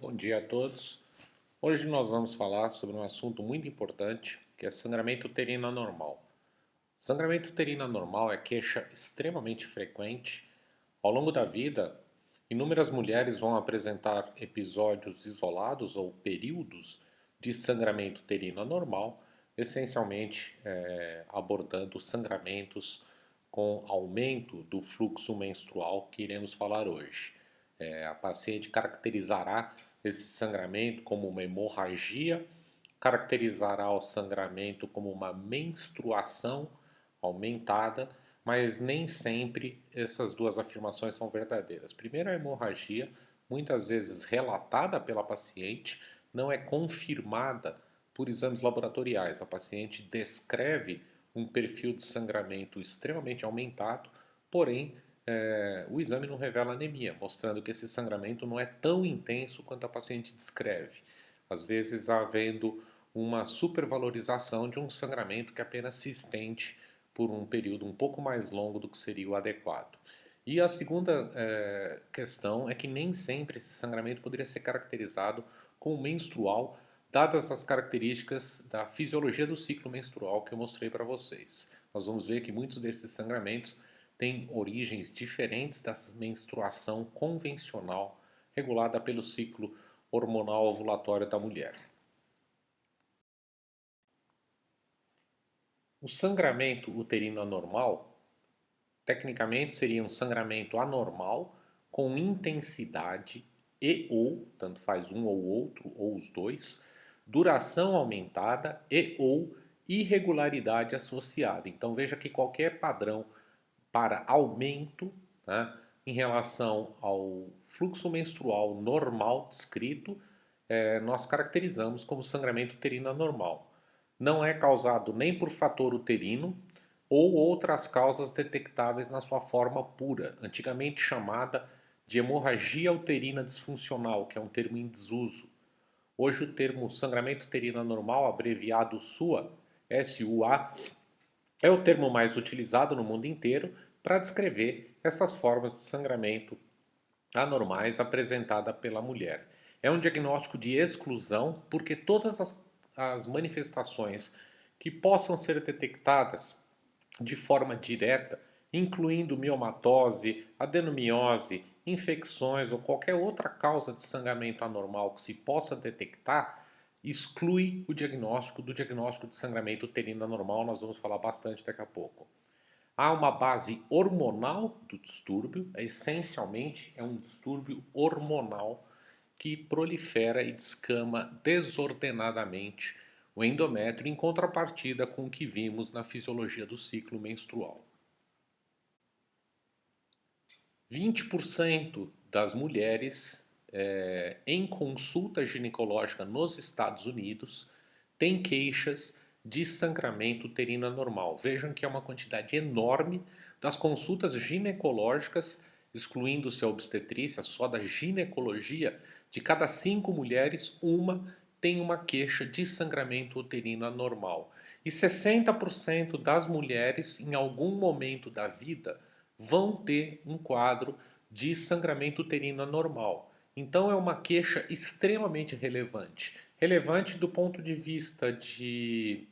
Bom dia a todos. Hoje nós vamos falar sobre um assunto muito importante, que é sangramento uterino anormal. Sangramento uterino anormal é queixa extremamente frequente. Ao longo da vida, inúmeras mulheres vão apresentar episódios isolados ou períodos de sangramento uterino anormal, essencialmente abordando sangramentos com aumento do fluxo menstrual que iremos falar hoje. A paciente caracterizará esse sangramento como uma hemorragia, caracterizará o sangramento como uma menstruação aumentada, mas nem sempre essas duas afirmações são verdadeiras. Primeiro, a hemorragia, muitas vezes relatada pela paciente, não é confirmada por exames laboratoriais. A paciente descreve um perfil de sangramento extremamente aumentado, porém o exame não revela anemia, mostrando que esse sangramento não é tão intenso quanto a paciente descreve. Às vezes, havendo uma supervalorização de um sangramento que apenas se estende por um período um pouco mais longo do que seria o adequado. E a segunda questão é que nem sempre esse sangramento poderia ser caracterizado como menstrual, dadas as características da fisiologia do ciclo menstrual que eu mostrei para vocês. Nós vamos ver que muitos desses sangramentos têm origens diferentes da menstruação convencional regulada pelo ciclo hormonal ovulatório da mulher. O sangramento uterino anormal, tecnicamente, seria um sangramento anormal com intensidade e ou, tanto faz um ou outro, ou os dois, duração aumentada e ou irregularidade associada. Então veja que qualquer padrão para aumento, né, em relação ao fluxo menstrual normal descrito, nós caracterizamos como sangramento uterino anormal. Não é causado nem por fator uterino ou outras causas detectáveis na sua forma pura, antigamente chamada de hemorragia uterina disfuncional, que é um termo em desuso. Hoje o termo sangramento uterino anormal, abreviado SUA, SUA, é o termo mais utilizado no mundo inteiro para descrever essas formas de sangramento anormais apresentada pela mulher. É um diagnóstico de exclusão porque todas as manifestações que possam ser detectadas de forma direta, incluindo miomatose, adenomiose, infecções ou qualquer outra causa de sangramento anormal que se possa detectar, exclui o diagnóstico do diagnóstico de sangramento uterino anormal. Nós vamos falar bastante daqui a pouco. Há uma base hormonal do distúrbio, essencialmente é um distúrbio hormonal que prolifera e descama desordenadamente o endométrio em contrapartida com o que vimos na fisiologia do ciclo menstrual. 20% das mulheres em consulta ginecológica nos Estados Unidos têm queixas de sangramento uterino anormal. Vejam que é uma quantidade enorme das consultas ginecológicas, excluindo-se a obstetrícia, só da ginecologia, de cada 5 mulheres, uma tem uma queixa de sangramento uterino anormal. E 60% das mulheres, em algum momento da vida, vão ter um quadro de sangramento uterino anormal. Então é uma queixa extremamente relevante. Relevante do ponto de vista de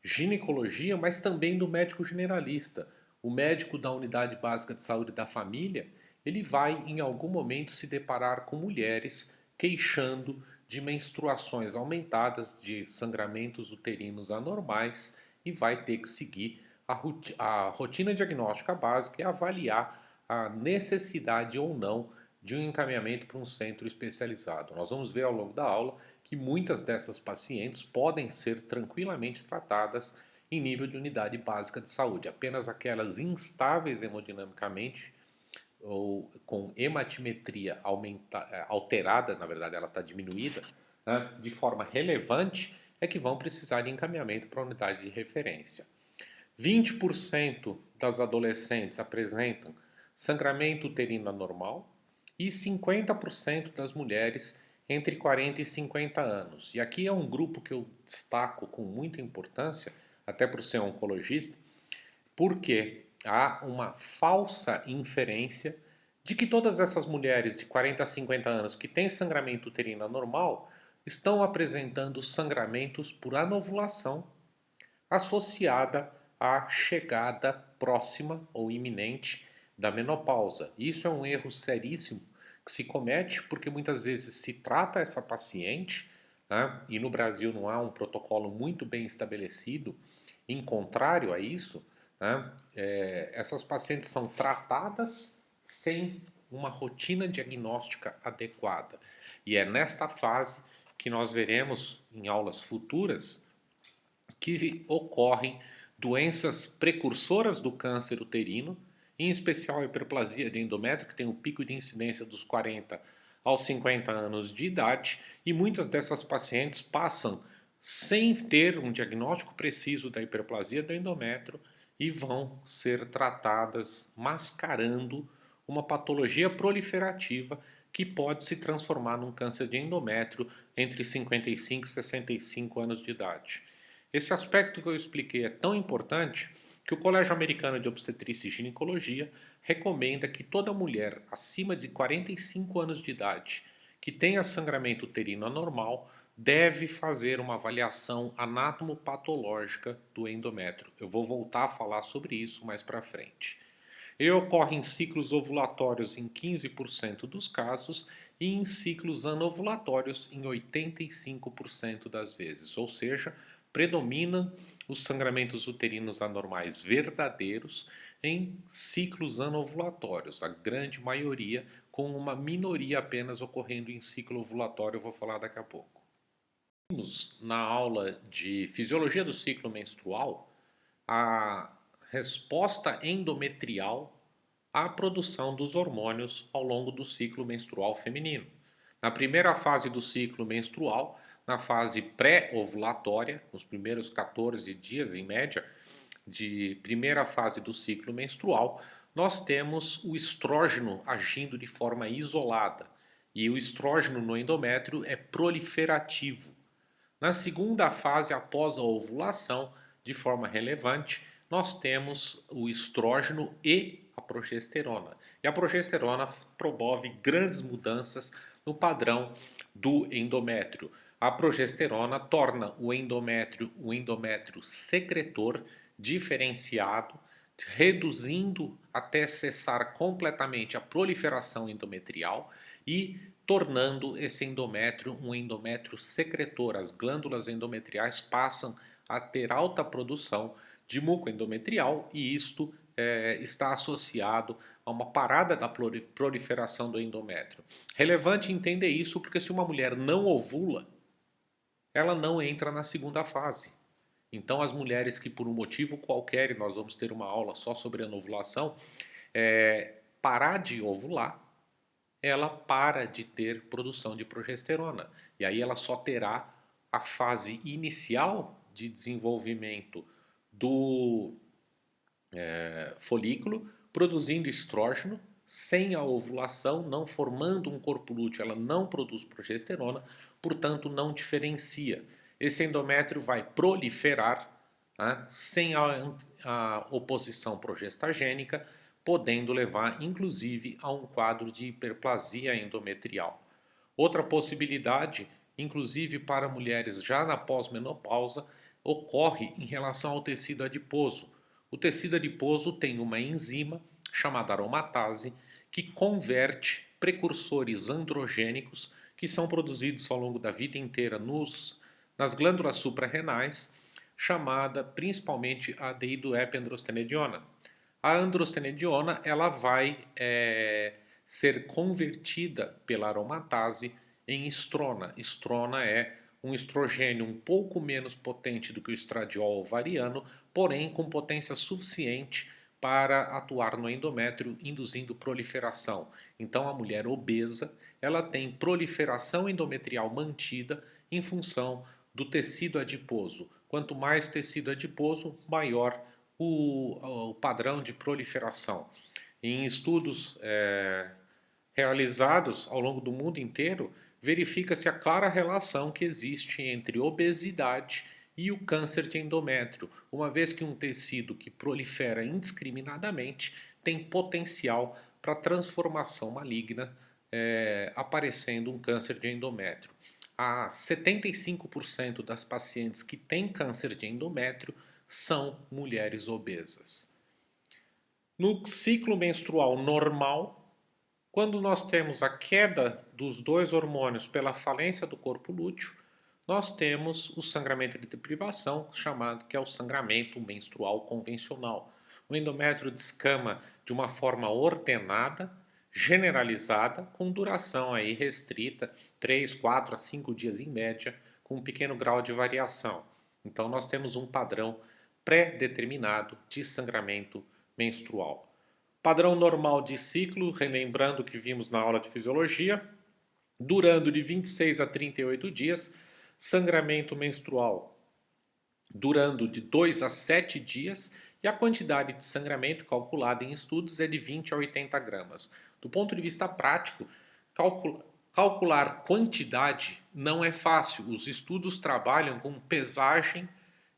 ginecologia, mas também do médico generalista. O médico da unidade básica de saúde da família, ele vai em algum momento se deparar com mulheres queixando de menstruações aumentadas, de sangramentos uterinos anormais e vai ter que seguir a rotina diagnóstica básica e avaliar a necessidade ou não de um encaminhamento para um centro especializado. Nós vamos ver ao longo da aula que muitas dessas pacientes podem ser tranquilamente tratadas em nível de unidade básica de saúde. Apenas aquelas instáveis hemodinamicamente ou com hematimetria alterada, na verdade ela está diminuída, né, de forma relevante, é que vão precisar de encaminhamento para a unidade de referência. 20% das adolescentes apresentam sangramento uterino anormal e 50% das mulheres entre 40 e 50 anos. E aqui é um grupo que eu destaco com muita importância, até por ser oncologista, porque há uma falsa inferência de que todas essas mulheres de 40 a 50 anos que têm sangramento uterino anormal estão apresentando sangramentos por anovulação associada à chegada próxima ou iminente da menopausa. Isso é um erro seríssimo que se comete porque muitas vezes se trata essa paciente, né, e no Brasil não há um protocolo muito bem estabelecido, em contrário a isso, né, essas pacientes são tratadas sem uma rotina diagnóstica adequada. E é nesta fase que nós veremos em aulas futuras que ocorrem doenças precursoras do câncer uterino, em especial a hiperplasia de endométrio, que tem um pico de incidência dos 40 aos 50 anos de idade, e muitas dessas pacientes passam sem ter um diagnóstico preciso da hiperplasia do endométrio e vão ser tratadas mascarando uma patologia proliferativa que pode se transformar num câncer de endométrio entre 55 e 65 anos de idade. Esse aspecto que eu expliquei é tão importante que o Colégio Americano de Obstetrícia e Ginecologia recomenda que toda mulher acima de 45 anos de idade que tenha sangramento uterino anormal deve fazer uma avaliação anatomopatológica do endométrio. Eu vou voltar a falar sobre isso mais para frente. Ele ocorre em ciclos ovulatórios em 15% dos casos e em ciclos anovulatórios em 85% das vezes, ou seja, predominam os sangramentos uterinos anormais verdadeiros em ciclos anovulatórios, a grande maioria, com uma minoria apenas ocorrendo em ciclo ovulatório, eu vou falar daqui a pouco. Na aula de fisiologia do ciclo menstrual, a resposta endometrial à produção dos hormônios ao longo do ciclo menstrual feminino. Na primeira fase do ciclo menstrual, na fase pré-ovulatória, nos primeiros 14 dias em média de primeira fase do ciclo menstrual, nós temos o estrógeno agindo de forma isolada. E o estrógeno no endométrio é proliferativo. Na segunda fase, após a ovulação, de forma relevante, nós temos o estrógeno e a progesterona. E a progesterona promove grandes mudanças no padrão do endométrio. A progesterona torna o endométrio um endométrio secretor diferenciado, reduzindo até cessar completamente a proliferação endometrial e tornando esse endométrio um endométrio secretor. As glândulas endometriais passam a ter alta produção de muco endometrial e isto está associado a uma parada da proliferação do endométrio. Relevante entender isso porque se uma mulher não ovula, ela não entra na segunda fase. Então as mulheres que por um motivo qualquer, e nós vamos ter uma aula só sobre a ovulação, parar de ovular, ela para de ter produção de progesterona. E aí ela só terá a fase inicial de desenvolvimento do folículo, produzindo estrógeno, sem a ovulação, não formando um corpo lúteo, ela não produz progesterona, portanto não diferencia. Esse endométrio vai proliferar, né, sem a oposição progestagênica, podendo levar inclusive a um quadro de hiperplasia endometrial. Outra possibilidade, inclusive para mulheres já na pós-menopausa, ocorre em relação ao tecido adiposo. O tecido adiposo tem uma enzima chamada aromatase que converte precursores androgênicos que são produzidos ao longo da vida inteira nas glândulas suprarrenais, chamada principalmente a deidoepiandrostenediona. A androstenediona ela vai ser convertida pela aromatase em estrona. Estrona é um estrogênio um pouco menos potente do que o estradiol ovariano, porém com potência suficiente para atuar no endométrio, induzindo proliferação. Então a mulher obesa, ela tem proliferação endometrial mantida em função do tecido adiposo. Quanto mais tecido adiposo, maior o padrão de proliferação. Em estudos realizados ao longo do mundo inteiro, verifica-se a clara relação que existe entre obesidade e o câncer de endométrio, uma vez que um tecido que prolifera indiscriminadamente tem potencial para transformação maligna, aparecendo um câncer de endométrio. A 75% das pacientes que têm câncer de endométrio são mulheres obesas. No ciclo menstrual normal, quando nós temos a queda dos dois hormônios pela falência do corpo lúteo, nós temos o sangramento de deprivação, chamado que é o sangramento menstrual convencional. O endométrio descama de uma forma ordenada, generalizada, com duração aí restrita, 3, 4 a 5 dias em média, com um pequeno grau de variação. Então nós temos um padrão pré-determinado de sangramento menstrual. Padrão normal de ciclo, relembrando o que vimos na aula de fisiologia, durando de 26 a 38 dias, sangramento menstrual durando de 2 a 7 dias e a quantidade de sangramento calculada em estudos é de 20 a 80 gramas. Do ponto de vista prático, calcular quantidade não é fácil. Os estudos trabalham com pesagem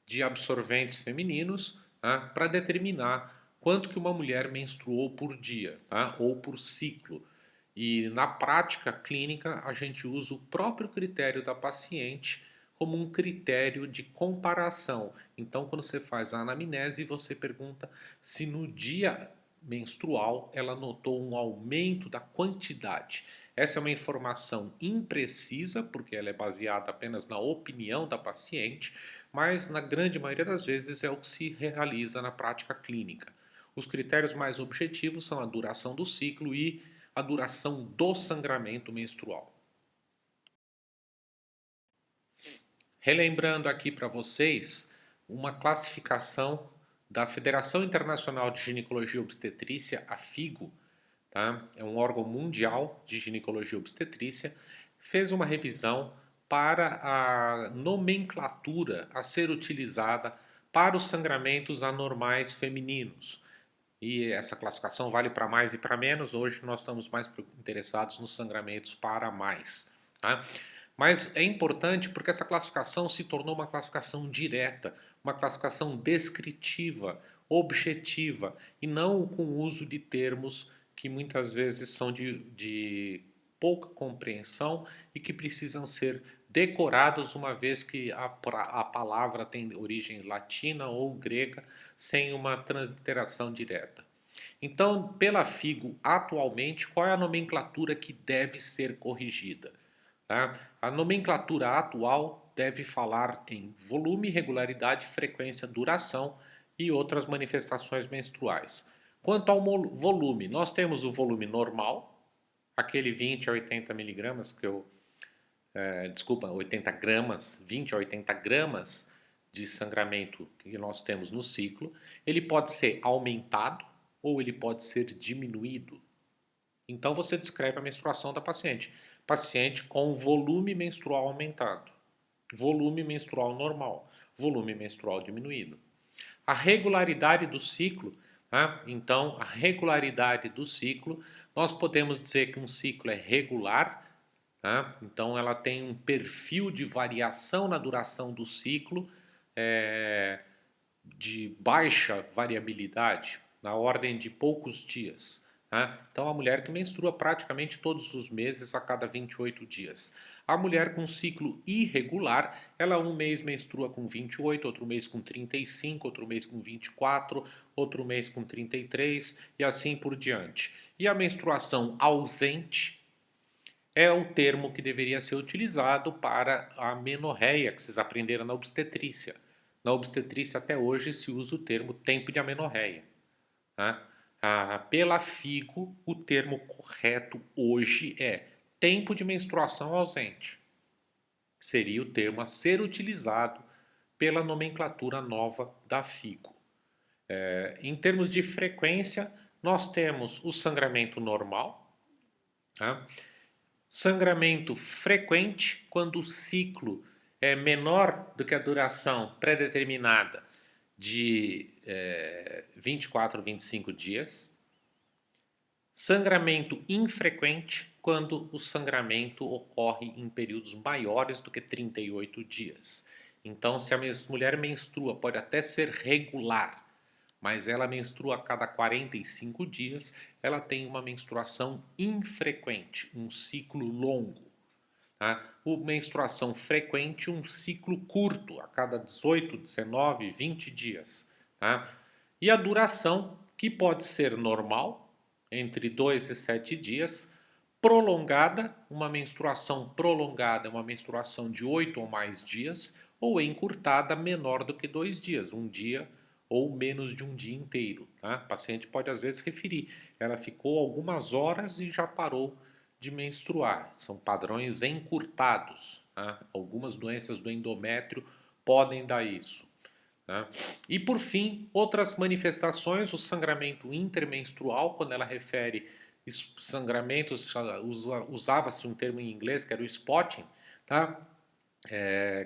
de absorventes femininos, para determinar quanto que uma mulher menstruou por dia, ou por ciclo. E na prática clínica a gente usa o próprio critério da paciente como um critério de comparação. Então, quando você faz a anamnese, você pergunta se no dia menstrual ela notou um aumento da quantidade. Essa é uma informação imprecisa, porque ela é baseada apenas na opinião da paciente, mas na grande maioria das vezes é o que se realiza na prática clínica. Os critérios mais objetivos são a duração do ciclo e a duração do sangramento menstrual. Relembrando aqui para vocês uma classificação da Federação Internacional de Ginecologia e Obstetrícia, a FIGO, tá? É um órgão mundial de ginecologia e obstetrícia, fez uma revisão para a nomenclatura a ser utilizada para os sangramentos anormais femininos. E essa classificação vale para mais e para menos. Hoje nós estamos mais interessados nos sangramentos para mais, tá? Mas é importante porque essa classificação se tornou uma classificação direta, uma classificação descritiva, objetiva, e não com o uso de termos que muitas vezes são de pouca compreensão e que precisam ser decorados uma vez que a palavra tem origem latina ou grega sem uma transliteração direta. Então, pela FIGO, atualmente, qual é a nomenclatura que deve ser corrigida? Tá? A nomenclatura atual deve falar em volume, regularidade, frequência, duração e outras manifestações menstruais. Quanto ao volume, nós temos o volume normal, aquele 20 a 80 miligramas, 80 gramas, 20 a 80 gramas de sangramento que nós temos no ciclo. Ele pode ser aumentado ou ele pode ser diminuído. Então você descreve a menstruação da paciente. Paciente com volume menstrual aumentado, volume menstrual normal, volume menstrual diminuído. A regularidade do ciclo, tá? Então a regularidade do ciclo, nós podemos dizer que um ciclo é regular, tá? Então ela tem um perfil de variação na duração do ciclo, de baixa variabilidade, na ordem de poucos dias. Então, a mulher que menstrua praticamente todos os meses a cada 28 dias. A mulher com ciclo irregular, ela um mês menstrua com 28, outro mês com 35, outro mês com 24, outro mês com 33 e assim por diante. E a menstruação ausente é o termo que deveria ser utilizado para a menorreia, que vocês aprenderam na obstetrícia. Na obstetrícia até hoje se usa o termo tempo de amenorreia. Pela FIGO, o termo correto hoje é tempo de menstruação ausente. Seria o termo a ser utilizado pela nomenclatura nova da FIGO. Em termos de frequência, nós temos o sangramento normal, sangramento frequente quando o ciclo é menor do que a duração pré-determinada de 24 a 25 dias. Sangramento infrequente quando o sangramento ocorre em períodos maiores do que 38 dias. Então, se a mulher menstrua, pode até ser regular, mas ela menstrua a cada 45 dias, ela tem uma menstruação infrequente, um ciclo longo. Tá? Uma menstruação frequente, um ciclo curto, a cada 18, 19, 20 dias. Tá? E a duração, que pode ser normal, entre 2 e 7 dias, prolongada, uma menstruação prolongada, uma menstruação de 8 ou mais dias, ou encurtada, menor do que 2 dias, um dia ou menos de um dia inteiro. Tá? O paciente pode às vezes referir, ela ficou algumas horas e já parou de menstruar. São padrões encurtados. Tá? Algumas doenças do endométrio podem dar isso. Tá? E por fim, outras manifestações, o sangramento intermenstrual, quando ela refere sangramentos, usava-se um termo em inglês que era o spotting, tá?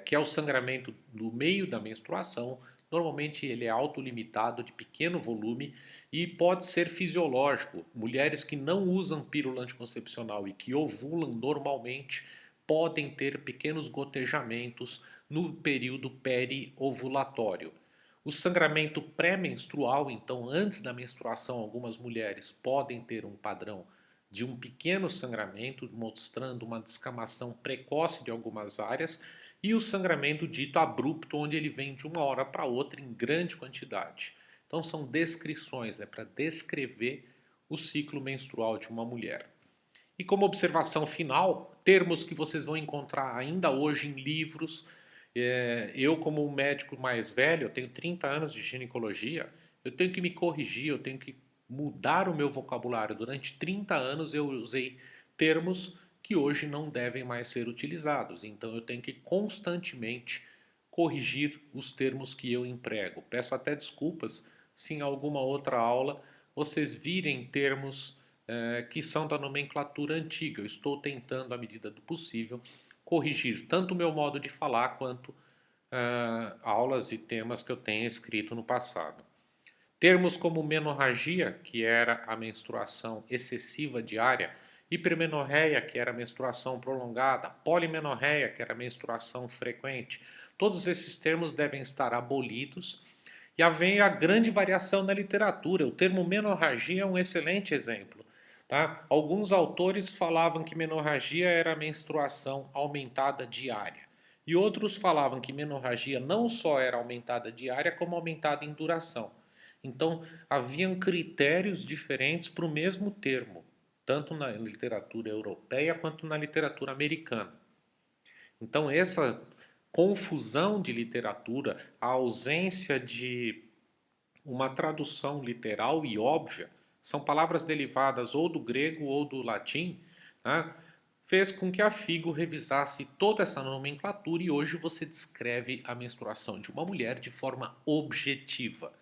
Que é o sangramento no meio da menstruação. Normalmente ele é autolimitado, de pequeno volume e pode ser fisiológico. Mulheres que não usam pílula anticoncepcional e que ovulam normalmente podem ter pequenos gotejamentos no período periovulatório. O sangramento pré-menstrual, então antes da menstruação, algumas mulheres podem ter um padrão de um pequeno sangramento, mostrando uma descamação precoce de algumas áreas, e o sangramento dito abrupto, onde ele vem de uma hora para outra em grande quantidade. Então são descrições, para descrever o ciclo menstrual de uma mulher. E como observação final, termos que vocês vão encontrar ainda hoje em livros. Eu, como um médico mais velho, eu tenho 30 anos de ginecologia, eu tenho que me corrigir, eu tenho que mudar o meu vocabulário. Durante 30 anos eu usei termos que hoje não devem mais ser utilizados. Então eu tenho que constantemente corrigir os termos que eu emprego. Peço até desculpas se em alguma outra aula vocês virem termos que são da nomenclatura antiga. Eu estou tentando, à medida do possível, corrigir tanto o meu modo de falar quanto aulas e temas que eu tenha escrito no passado. Termos como menorragia, que era a menstruação excessiva diária, hipermenorreia, que era a menstruação prolongada, polimenorreia, que era a menstruação frequente, todos esses termos devem estar abolidos. E vem a grande variação na literatura. O termo menorragia é um excelente exemplo. Tá? Alguns autores falavam que menorragia era a menstruação aumentada diária. E outros falavam que menorragia não só era aumentada diária, como aumentada em duração. Então, haviam critérios diferentes para o mesmo termo, tanto na literatura europeia quanto na literatura americana. Então, essa confusão de literatura, a ausência de uma tradução literal e óbvia, são palavras derivadas ou do grego ou do latim, né, fez com que a Figo revisasse toda essa nomenclatura e hoje você descreve a menstruação de uma mulher de forma objetiva.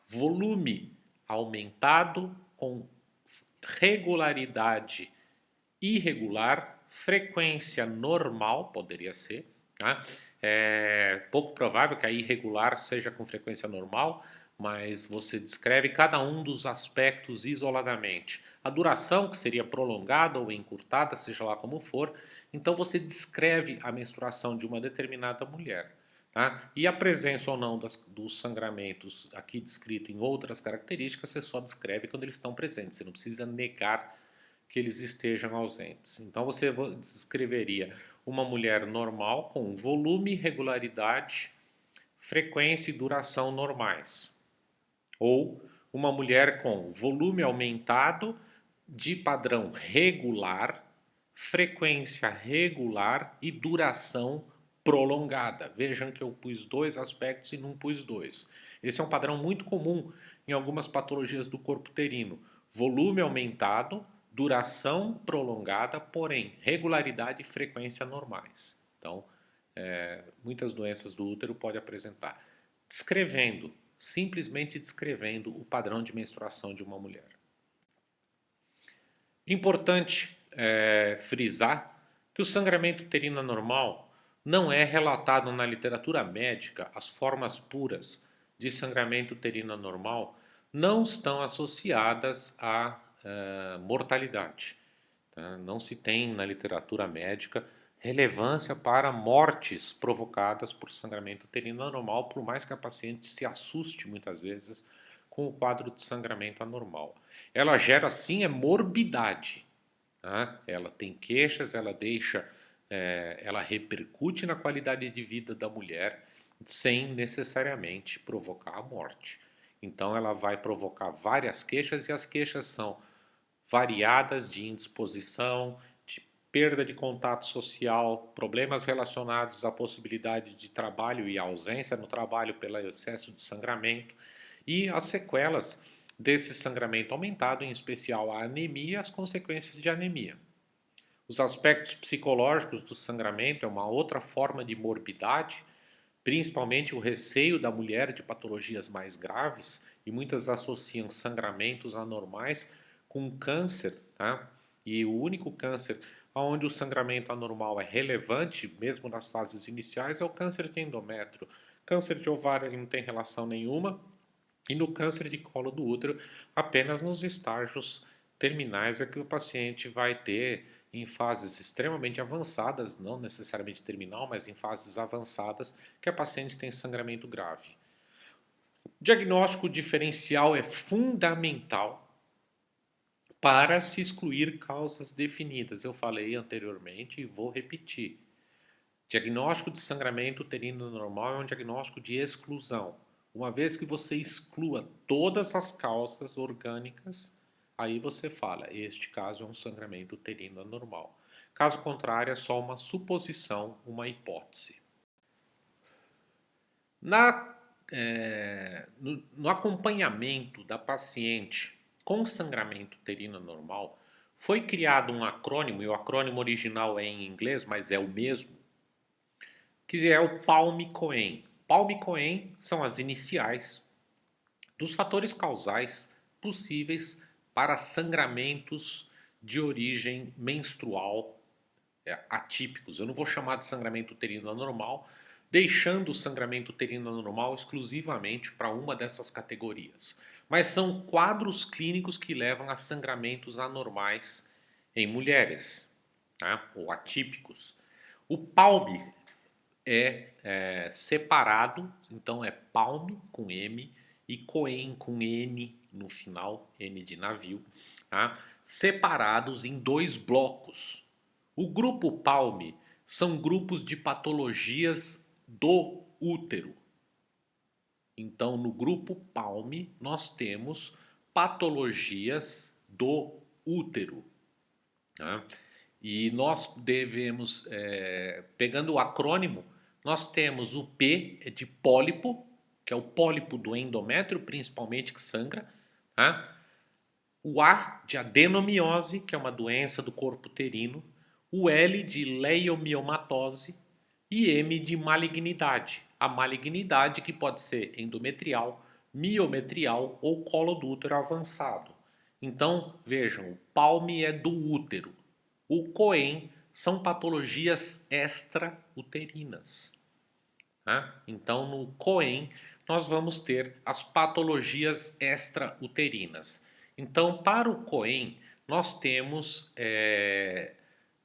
Volume aumentado com regularidade irregular, frequência normal, poderia ser, tá? É pouco provável que a irregular seja com frequência normal, mas você descreve cada um dos aspectos isoladamente. A duração, que seria prolongada ou encurtada, seja lá como for, então você descreve a menstruação de uma determinada mulher. Tá? E a presença ou não dos sangramentos, aqui descrito em outras características, você só descreve quando eles estão presentes, você não precisa negar que eles estejam ausentes. Então você descreveria uma mulher normal com volume, regularidade, frequência e duração normais. Ou uma mulher com volume aumentado, de padrão regular, frequência regular e duração prolongada. Vejam que eu pus dois aspectos e não pus dois. Esse é um padrão muito comum em algumas patologias do corpo uterino. Volume aumentado, duração prolongada, porém regularidade e frequência normais. Então, muitas doenças do útero podem apresentar. Descrevendo, simplesmente descrevendo o padrão de menstruação de uma mulher. Importante frisar que o sangramento uterino anormal não é relatado na literatura médica. As formas puras de sangramento uterino anormal não estão associadas à mortalidade. Tá? Não se tem na literatura médica relevância para mortes provocadas por sangramento uterino anormal, por mais que a paciente se assuste muitas vezes com o quadro de sangramento anormal. ela gera sim morbidade. Tá? Ela tem queixas, ela repercute na qualidade de vida da mulher sem necessariamente provocar a morte. Então ela vai provocar várias queixas e as queixas são variadas de indisposição, de perda de contato social, problemas relacionados à possibilidade de trabalho e ausência no trabalho pelo excesso de sangramento e as sequelas desse sangramento aumentado, em especial a anemia e as consequências de anemia. Os aspectos psicológicos do sangramento é uma outra forma de morbidade, principalmente o receio da mulher de patologias mais graves, e muitas associam sangramentos anormais com câncer, tá? E o único câncer onde o sangramento anormal é relevante, mesmo nas fases iniciais, é o câncer de endométrio. Câncer de ovário ele não tem relação nenhuma, e no câncer de colo do útero, apenas nos estágios terminais é que o paciente vai ter, em fases extremamente avançadas, não necessariamente terminal, mas em fases avançadas, que a paciente tem sangramento grave. O diagnóstico diferencial é fundamental para se excluir causas definidas. Eu falei anteriormente e vou repetir. Diagnóstico de sangramento uterino normal é um diagnóstico de exclusão. Uma vez que você exclua todas as causas orgânicas, aí você fala, este caso é um sangramento uterino anormal. Caso contrário, é só uma suposição, uma hipótese. No acompanhamento da paciente com sangramento uterino anormal, foi criado um acrônimo, e o acrônimo original é em inglês, mas é o mesmo, que é o PALM-COEN. PALM-COEN são as iniciais dos fatores causais possíveis para sangramentos de origem menstrual atípicos. Eu não vou chamar de sangramento uterino anormal, deixando o sangramento uterino anormal exclusivamente para uma dessas categorias. Mas são quadros clínicos que levam a sangramentos anormais em mulheres, tá? Ou atípicos. O PALM separado, então é PALM com M e COEN com N no final, N de navio, tá? Separados em dois blocos. O grupo PALM são grupos de patologias do útero. Então, no grupo PALM, nós temos patologias do útero. Tá? E nós devemos, pegando o acrônimo, nós temos o P de pólipo, que é o pólipo do endométrio, principalmente que sangra. Tá? O A de adenomiose, que é uma doença do corpo uterino. O L de leiomiomatose e M de malignidade. A malignidade que pode ser endometrial, miometrial ou colo do útero avançado. Então, vejam, o PALM é do útero. O COEN são patologias extrauterinas. Tá? Então, no COEN, nós vamos ter as patologias extrauterinas. Então, para o COEN, nós temos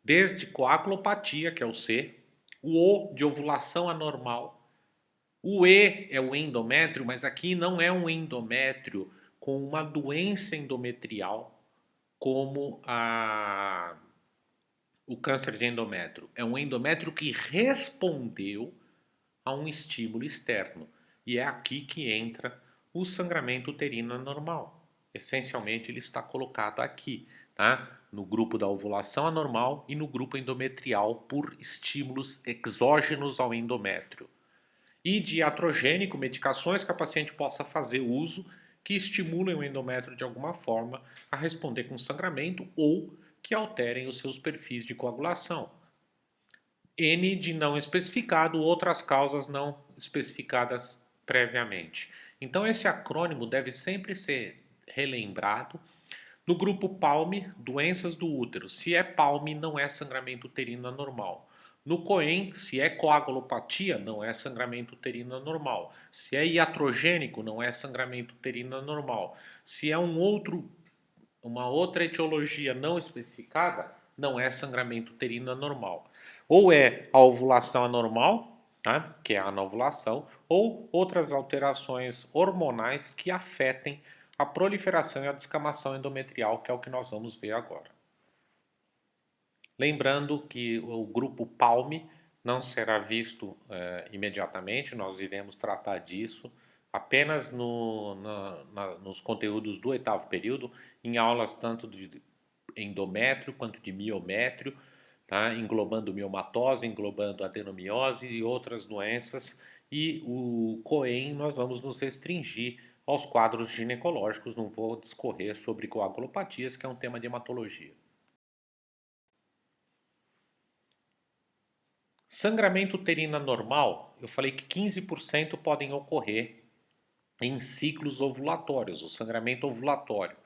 desde coagulopatia, que é o C, o O de ovulação anormal, o E é o endométrio, mas aqui não é um endométrio com uma doença endometrial como o câncer de endométrio. É um endométrio que respondeu a um estímulo externo. E é aqui que entra o sangramento uterino anormal. Essencialmente, ele está colocado aqui, tá? No grupo da ovulação anormal e no grupo endometrial por estímulos exógenos ao endométrio. E de iatrogênico, medicações que a paciente possa fazer uso que estimulem o endométrio de alguma forma a responder com sangramento ou que alterem os seus perfis de coagulação. N de não especificado, outras causas não especificadas previamente. Então esse acrônimo deve sempre ser relembrado. No grupo PALM, doenças do útero. Se é PALM, não é sangramento uterino anormal. No COEN, se é coagulopatia, não é sangramento uterino anormal. Se é iatrogênico, não é sangramento uterino anormal. Se é uma outra etiologia não especificada, não é sangramento uterino anormal. Ou é a ovulação anormal, tá? Que é a anovulação, ou outras alterações hormonais que afetem a proliferação e a descamação endometrial, que é o que nós vamos ver agora. Lembrando que o grupo PALM não será visto imediatamente, nós iremos tratar disso apenas nos conteúdos do 8º período, em aulas tanto de endométrio quanto de miométrio, tá? Englobando miomatose, englobando adenomiose e outras doenças. E o COEM nós vamos nos restringir aos quadros ginecológicos, não vou discorrer sobre coagulopatias, que é um tema de hematologia. Sangramento uterino anormal, eu falei que 15% podem ocorrer em ciclos ovulatórios, o sangramento ovulatório.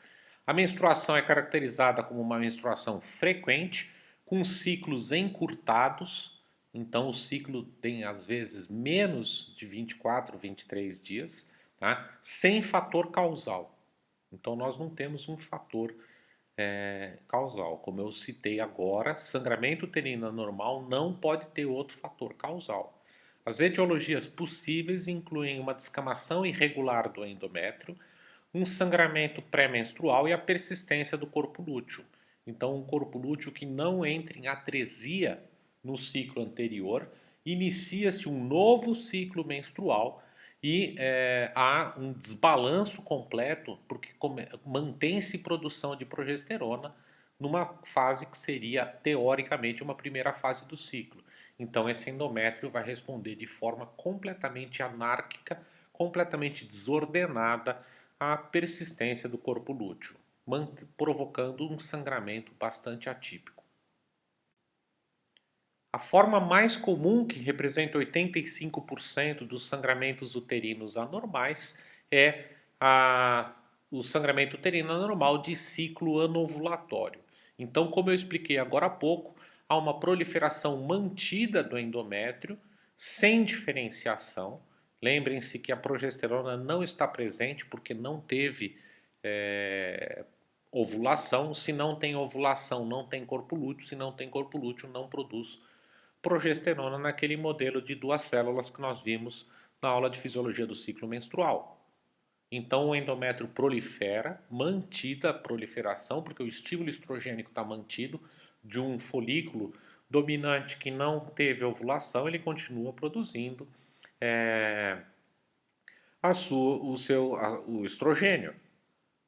A menstruação é caracterizada como uma menstruação frequente, com ciclos encurtados, então o ciclo tem às vezes menos de 24, 23 dias, tá? Sem fator causal. Então nós não temos um fator causal. Como eu citei agora, sangramento uterino anormal não pode ter outro fator causal. As etiologias possíveis incluem uma descamação irregular do endométrio, um sangramento pré-menstrual e a persistência do corpo lúteo. Então, um corpo lúteo que não entra em atresia no ciclo anterior, inicia-se um novo ciclo menstrual e há um desbalanço completo, porque mantém-se produção de progesterona numa fase que seria, teoricamente, uma primeira fase do ciclo. Então, esse endométrio vai responder de forma completamente anárquica, completamente desordenada à persistência do corpo lúteo, provocando um sangramento bastante atípico. A forma mais comum, que representa 85% dos sangramentos uterinos anormais, é o sangramento uterino anormal de ciclo anovulatório. Então, como eu expliquei agora há pouco, há uma proliferação mantida do endométrio, sem diferenciação. Lembrem-se que a progesterona não está presente porque não teve ovulação. Se não tem ovulação, não tem corpo lúteo. Se não tem corpo lúteo, não produz progesterona naquele modelo de 2 células que nós vimos na aula de fisiologia do ciclo menstrual. Então o endométrio prolifera, mantida a proliferação, porque o estímulo estrogênico está mantido, de um folículo dominante que não teve ovulação, ele continua produzindo o estrogênio.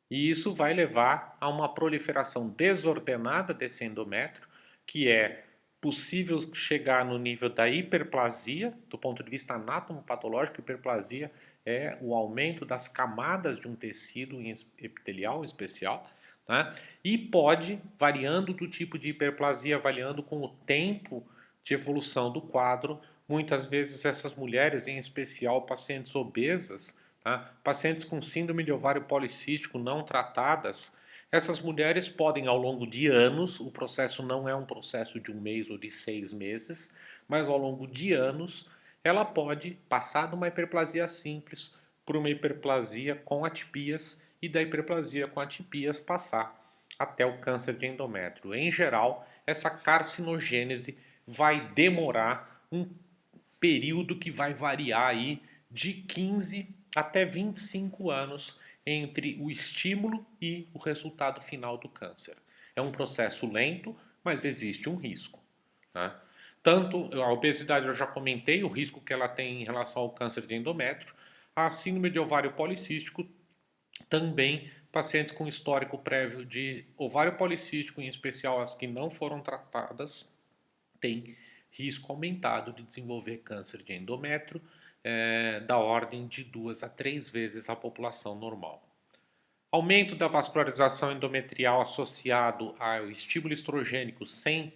E isso vai levar a uma proliferação desordenada desse endométrio, que é possível chegar no nível da hiperplasia, do ponto de vista anatomopatológico. Hiperplasia é o aumento das camadas de um tecido epitelial especial, né? E pode, variando do tipo de hiperplasia, variando com o tempo de evolução do quadro, muitas vezes essas mulheres, em especial pacientes obesas, tá? Pacientes com síndrome de ovário policístico não tratadas, essas mulheres podem, ao longo de anos, o processo não é um processo de 1 mês ou de 6 meses, mas ao longo de anos, ela pode passar de uma hiperplasia simples por uma hiperplasia com atipias e da hiperplasia com atipias passar até o câncer de endométrio. Em geral, essa carcinogênese vai demorar um período que vai variar aí de 15 até 25 anos entre o estímulo e o resultado final do câncer. É um processo lento, mas existe um risco. Tá? Tanto a obesidade eu já comentei, o risco que ela tem em relação ao câncer de endométrio, a síndrome de ovário policístico também, pacientes com histórico prévio de ovário policístico, em especial as que não foram tratadas, têm risco aumentado de desenvolver câncer de endométrio, da ordem de 2 a 3 vezes a população normal. Aumento da vascularização endometrial associado ao estímulo estrogênico sem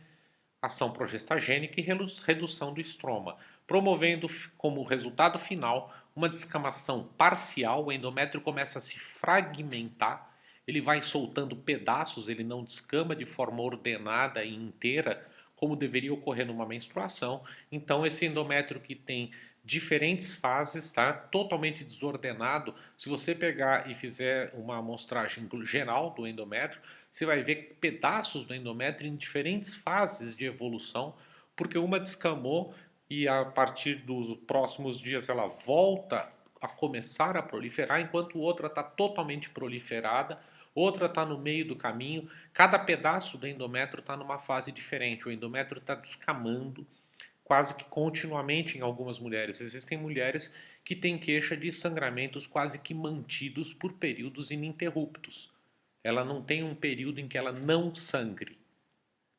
ação progestagênica e redução do estroma, promovendo como resultado final uma descamação parcial. O endométrio começa a se fragmentar, ele vai soltando pedaços, ele não descama de forma ordenada e inteira, como deveria ocorrer numa menstruação. Então esse endométrio que tem diferentes fases, tá? Totalmente desordenado. Se você pegar e fizer uma amostragem geral do endométrio, você vai ver pedaços do endométrio em diferentes fases de evolução, porque uma descamou e a partir dos próximos dias ela volta a começar a proliferar, enquanto outra está totalmente proliferada, outra está no meio do caminho. Cada pedaço do endométrio está numa fase diferente. O endométrio está descamando quase que continuamente em algumas mulheres. Existem mulheres que têm queixa de sangramentos quase que mantidos por períodos ininterruptos. Ela não tem um período em que ela não sangre.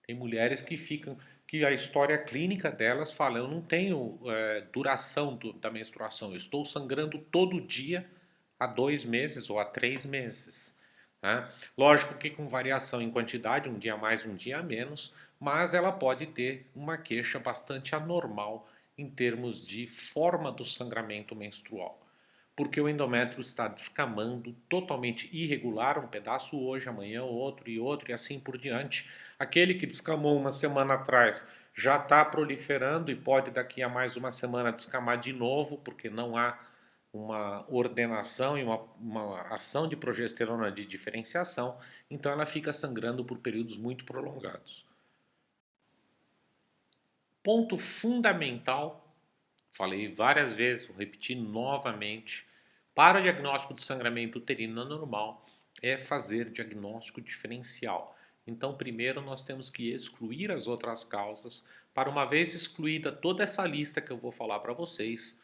Tem mulheres que ficam, que a história clínica delas fala, eu não tenho duração da menstruação, eu estou sangrando todo dia há 2 meses ou há 3 meses. Né? Lógico que com variação em quantidade, um dia a mais, um dia a menos, mas ela pode ter uma queixa bastante anormal em termos de forma do sangramento menstrual. Porque o endométrio está descamando totalmente irregular, um pedaço hoje, amanhã outro e assim por diante. Aquele que descamou uma semana atrás já está proliferando e pode daqui a mais uma semana descamar de novo, porque não há uma ordenação e uma ação de progesterona de diferenciação, então ela fica sangrando por períodos muito prolongados. Ponto fundamental, falei várias vezes, vou repetir novamente, para o diagnóstico de sangramento uterino anormal é fazer diagnóstico diferencial. Então, primeiro nós temos que excluir as outras causas, para uma vez excluída toda essa lista que eu vou falar para vocês,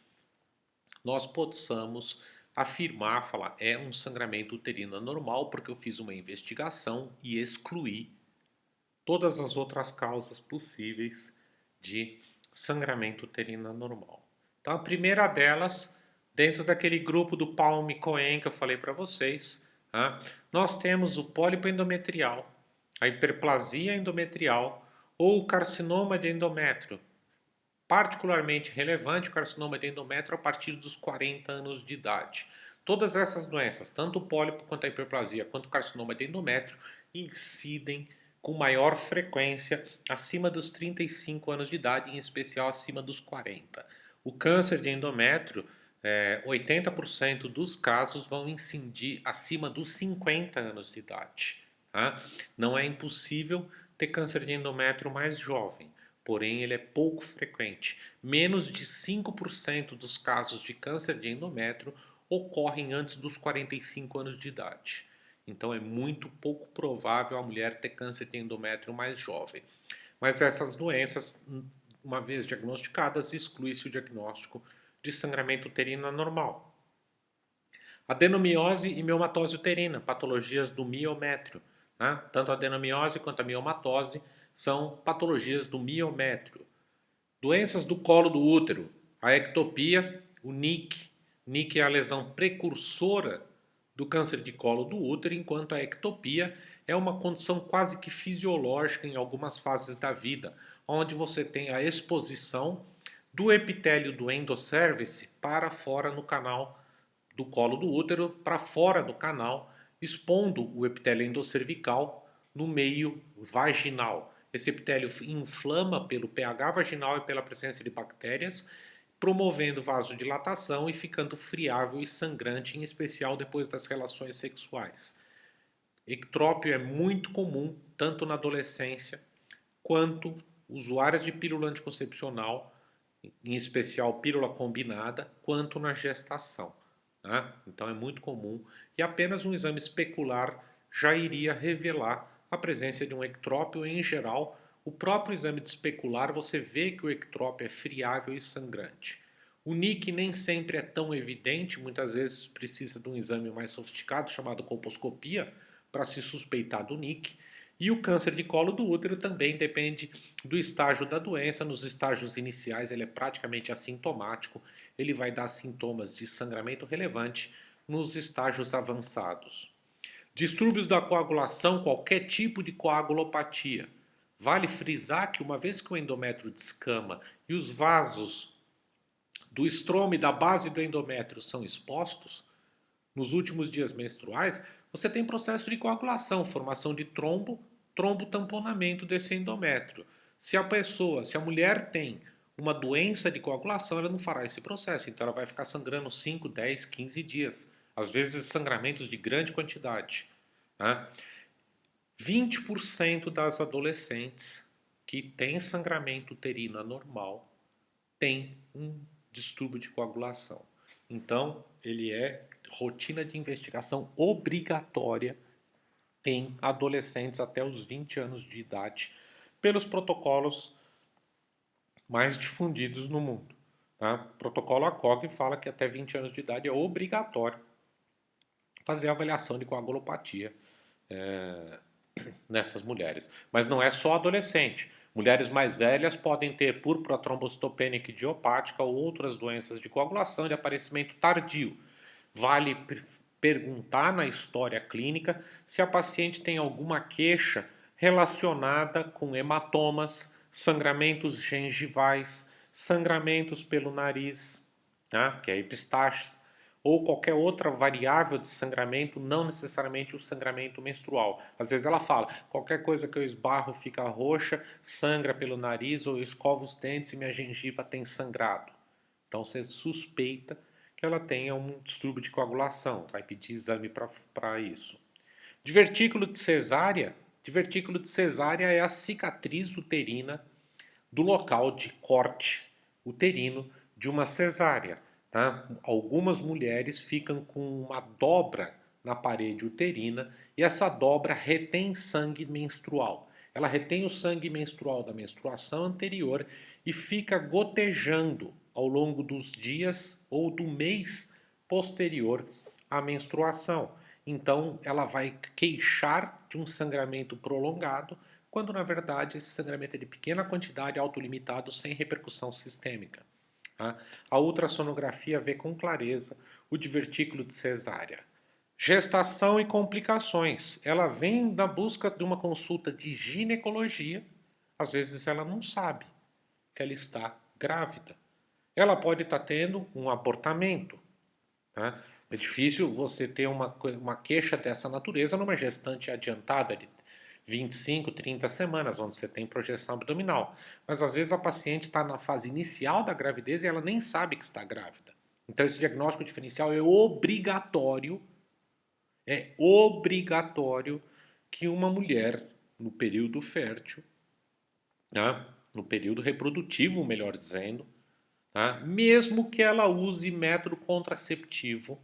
nós possamos afirmar, falar, é um sangramento uterino anormal porque eu fiz uma investigação e excluí todas as outras causas possíveis de sangramento uterino anormal. Então, a primeira delas, dentro daquele grupo do Palme-Cohen que eu falei para vocês, nós temos o pólipo endometrial, a hiperplasia endometrial ou o carcinoma de endométrio. Particularmente relevante o carcinoma de endométrio a partir dos 40 anos de idade. Todas essas doenças, tanto o pólipo quanto a hiperplasia, quanto o carcinoma de endométrio, incidem com maior frequência acima dos 35 anos de idade, em especial acima dos 40. O câncer de endométrio, 80% dos casos vão incidir acima dos 50 anos de idade. Tá? Não é impossível ter câncer de endométrio mais jovem, porém ele é pouco frequente. Menos de 5% dos casos de câncer de endométrio ocorrem antes dos 45 anos de idade. Então é muito pouco provável a mulher ter câncer de endométrio mais jovem. Mas essas doenças, uma vez diagnosticadas, exclui-se o diagnóstico de sangramento uterino anormal. Adenomiose e miomatose uterina, patologias do miométrio. Né? Tanto a adenomiose quanto a miomatose são patologias do miométrio. Doenças do colo do útero, a ectopia, o NIC. NIC é a lesão precursora do câncer de colo do útero, enquanto a ectopia é uma condição quase que fisiológica em algumas fases da vida, onde você tem a exposição do epitélio do endocérvice para fora no canal do colo do útero, para fora do canal, expondo o epitélio endocervical no meio vaginal. Esse epitélio inflama pelo pH vaginal e pela presença de bactérias, promovendo vasodilatação e ficando friável e sangrante, em especial depois das relações sexuais. Ectrópio é muito comum, tanto na adolescência, quanto usuários de pílula anticoncepcional, em especial pílula combinada, quanto na gestação. Né? Então é muito comum e apenas um exame especular já iria revelar a presença de um ectrópio. Em geral, o próprio exame de especular você vê que o ectrópio é friável e sangrante. O NIC nem sempre é tão evidente, muitas vezes precisa de um exame mais sofisticado chamado colposcopia para se suspeitar do NIC. E o câncer de colo do útero também depende do estágio da doença. Nos estágios iniciais ele é praticamente assintomático, ele vai dar sintomas de sangramento relevante nos estágios avançados. Distúrbios da coagulação, qualquer tipo de coagulopatia. Vale frisar que uma vez que o endométrio descama e os vasos do estroma e da base do endométrio são expostos, nos últimos dias menstruais, você tem processo de coagulação, formação de trombotamponamento desse endométrio. Se a mulher tem uma doença de coagulação, ela não fará esse processo, então ela vai ficar sangrando 5, 10, 15 dias, às vezes sangramentos de grande quantidade. Né? 20% das adolescentes que têm sangramento uterino anormal têm um distúrbio de coagulação. Então, ele é rotina de investigação obrigatória em adolescentes até os 20 anos de idade, pelos protocolos mais difundidos no mundo. Tá? O protocolo ACOG fala que até 20 anos de idade é obrigatório fazer a avaliação de coagulopatia nessas mulheres. Mas não é só adolescente. Mulheres mais velhas podem ter púrpura trombocitopênica idiopática ou outras doenças de coagulação de aparecimento tardio. Vale perguntar na história clínica se a paciente tem alguma queixa relacionada com hematomas, sangramentos gengivais, sangramentos pelo nariz, né, que é epistaxe, ou qualquer outra variável de sangramento, não necessariamente o sangramento menstrual. Às vezes ela fala, qualquer coisa que eu esbarro fica roxa, sangra pelo nariz, ou eu escovo os dentes e minha gengiva tem sangrado. Então você suspeita que ela tenha um distúrbio de coagulação, vai pedir exame para isso. Divertículo de cesárea. Divertículo de cesárea é a cicatriz uterina do local de corte uterino de uma cesárea. Tá? Algumas mulheres ficam com uma dobra na parede uterina e essa dobra retém sangue menstrual. Ela retém o sangue menstrual da menstruação anterior e fica gotejando ao longo dos dias ou do mês posterior à menstruação. Então, ela vai queixar de um sangramento prolongado, quando na verdade esse sangramento é de pequena quantidade, autolimitado, sem repercussão sistêmica. Tá? A ultrassonografia vê com clareza o divertículo de cesárea. Gestação e complicações. Ela vem na busca de uma consulta de ginecologia. Às vezes ela não sabe que ela está grávida. Ela pode estar tendo um abortamento. Tá? É difícil você ter uma queixa dessa natureza numa gestante adiantada de 25, 30 semanas, onde você tem projeção abdominal. Mas às vezes a paciente está na fase inicial da gravidez e ela nem sabe que está grávida. Então esse diagnóstico diferencial é obrigatório que uma mulher no período fértil, né, no período reprodutivo, melhor dizendo, tá, mesmo que ela use método contraceptivo,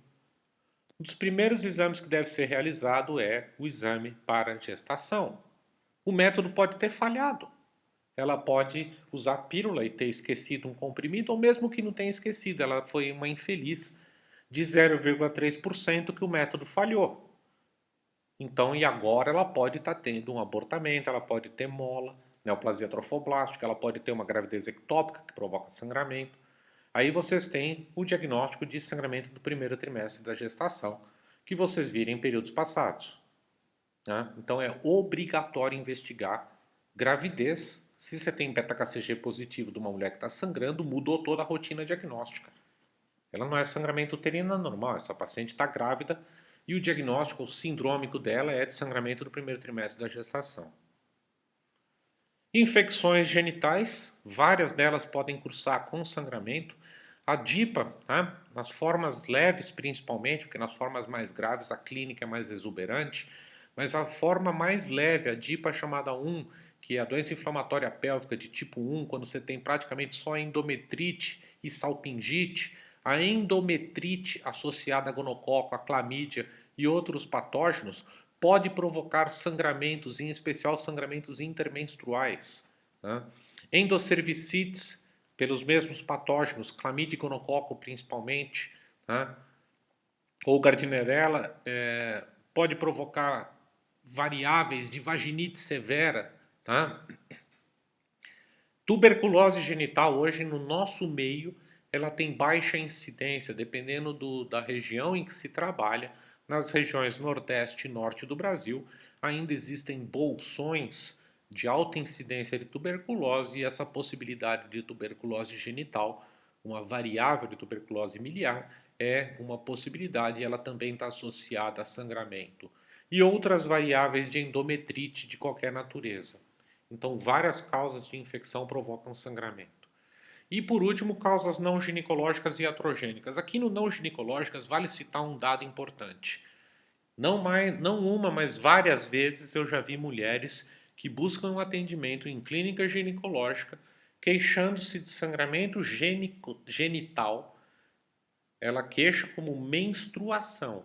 um dos primeiros exames que deve ser realizado é o exame para gestação. O método pode ter falhado. Ela pode usar pílula e ter esquecido um comprimido, ou mesmo que não tenha esquecido, ela foi uma infeliz de 0,3% que o método falhou. Então, e agora ela pode estar tendo um abortamento, ela pode ter mola, neoplasia trofoblástica, ela pode ter uma gravidez ectópica que provoca sangramento. Aí vocês têm o diagnóstico de sangramento do primeiro trimestre da gestação, que vocês viram em períodos passados. Né? Então é obrigatório investigar gravidez. Se você tem beta-HCG positivo de uma mulher que está sangrando, mudou toda a rotina diagnóstica. Ela não é sangramento uterino normal, essa paciente está grávida e o diagnóstico sindrômico dela é de sangramento do primeiro trimestre da gestação. Infecções genitais, várias delas podem cursar com sangramento. A DIPA, né, nas formas leves principalmente, porque nas formas mais graves a clínica é mais exuberante, mas a forma mais leve, a DIPA chamada 1, que é a doença inflamatória pélvica de tipo 1, quando você tem praticamente só endometrite e salpingite, a endometrite associada a gonococo, a clamídia e outros patógenos, pode provocar sangramentos, em especial sangramentos intermenstruais. Né? Endocervicites, pelos mesmos patógenos, clamídia e gonococo principalmente, né? Ou Gardnerella, pode provocar variáveis de vaginite severa. Tá? Tuberculose genital, hoje no nosso meio, ela tem baixa incidência, dependendo da região em que se trabalha. Nas regiões Nordeste e Norte do Brasil, ainda existem bolsões de alta incidência de tuberculose e essa possibilidade de tuberculose genital, uma variável de tuberculose miliar, é uma possibilidade e ela também está associada a sangramento. E outras variáveis de endometrite de qualquer natureza. Então, várias causas de infecção provocam sangramento. E por último, causas não ginecológicas e iatrogênicas. Aqui no não ginecológicas vale citar um dado importante. Não uma, mas várias vezes eu já vi mulheres que buscam um atendimento em clínica ginecológica queixando-se de sangramento genital ela queixa como menstruação.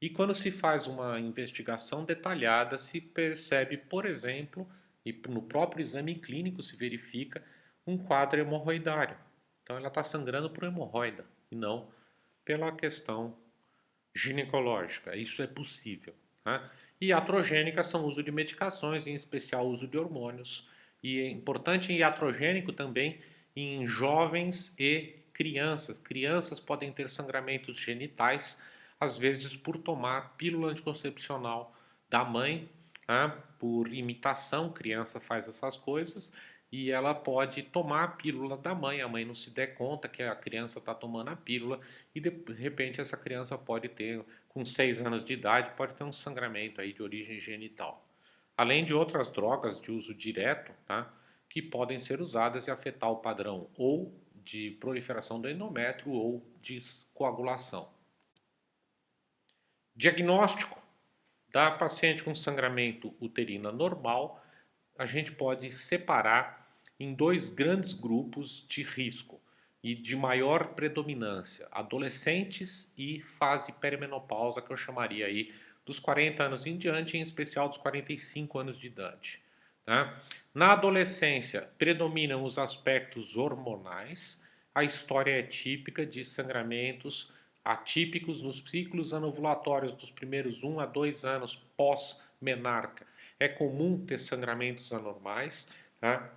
E quando se faz uma investigação detalhada, se percebe, por exemplo, e no próprio exame clínico se verifica um quadro hemorroidário. Então ela está sangrando por hemorroida e não pela questão ginecológica. Isso é possível. Tá? E iatrogênicas são o uso de medicações, em especial o uso de hormônios. E é importante em iatrogênico também em jovens e crianças. Crianças podem ter sangramentos genitais, às vezes por tomar pílula anticoncepcional da mãe, tá? Por imitação, criança faz essas coisas e ela pode tomar a pílula da mãe, a mãe não se der conta que a criança está tomando a pílula e de repente essa criança pode ter, com 6 anos de idade, pode ter um sangramento aí de origem genital. Além de outras drogas de uso direto, tá? Que podem ser usadas e afetar o padrão ou de proliferação do endométrio ou de coagulação. Diagnóstico da paciente com sangramento uterino anormal, a gente pode separar em dois grandes grupos de risco e de maior predominância: adolescentes e fase perimenopausa, que eu chamaria aí dos 40 anos em diante, em especial dos 45 anos de idade. Tá? Na adolescência, predominam os aspectos hormonais, a história é típica de sangramentos atípicos nos ciclos anovulatórios dos primeiros 1 a 2 anos pós-menarca. É comum ter sangramentos anormais, tá?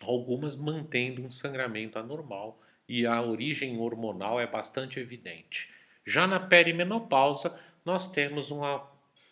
Algumas mantendo um sangramento anormal e a origem hormonal é bastante evidente. Já na perimenopausa, nós temos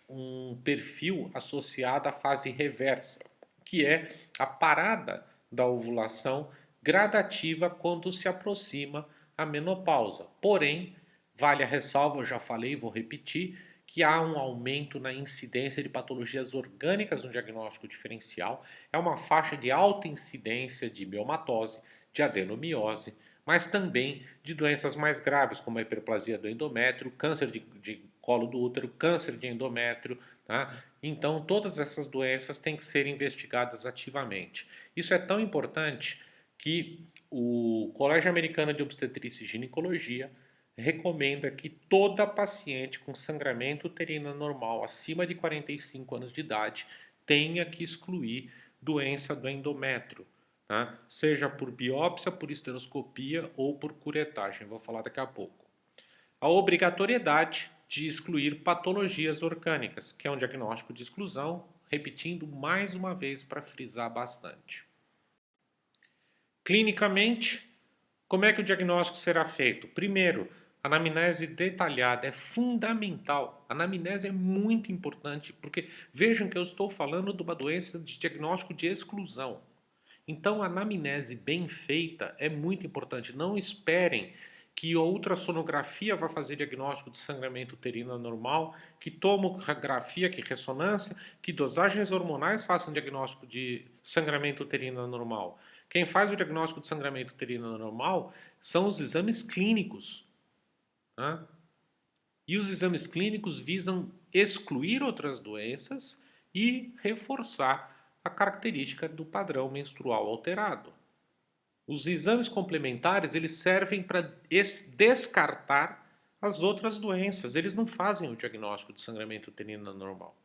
um perfil associado à fase reversa, que é a parada da ovulação gradativa quando se aproxima a menopausa. Porém, vale a ressalva, eu já falei, vou repetir, que há um aumento na incidência de patologias orgânicas no diagnóstico diferencial. É uma faixa de alta incidência de miomatose, de adenomiose, mas também de doenças mais graves, como a hiperplasia do endométrio, câncer de colo do útero, câncer de endométrio. Tá? Então, todas essas doenças têm que ser investigadas ativamente. Isso é tão importante que o Colégio Americano de Obstetrícia e Ginecologia recomenda que toda paciente com sangramento uterino anormal acima de 45 anos de idade tenha que excluir doença do endométrio, tá? Seja por biópsia, por esteroscopia ou por curetagem. Vou falar daqui a pouco. A obrigatoriedade de excluir patologias orgânicas, que é um diagnóstico de exclusão, repetindo mais uma vez para frisar bastante. Clinicamente, como é que o diagnóstico será feito? Primeiro, a anamnese detalhada é fundamental. A anamnese é muito importante, porque vejam que eu estou falando de uma doença de diagnóstico de exclusão. Então, a anamnese bem feita é muito importante. Não esperem que a ultrassonografia vai fazer diagnóstico de sangramento uterino anormal, que tomografia, que ressonância, que dosagens hormonais façam diagnóstico de sangramento uterino anormal. Quem faz o diagnóstico de sangramento uterino anormal são os exames clínicos. Tá? E os exames clínicos visam excluir outras doenças e reforçar a característica do padrão menstrual alterado. Os exames complementares eles servem para descartar as outras doenças. Eles não fazem o diagnóstico de sangramento uterino anormal.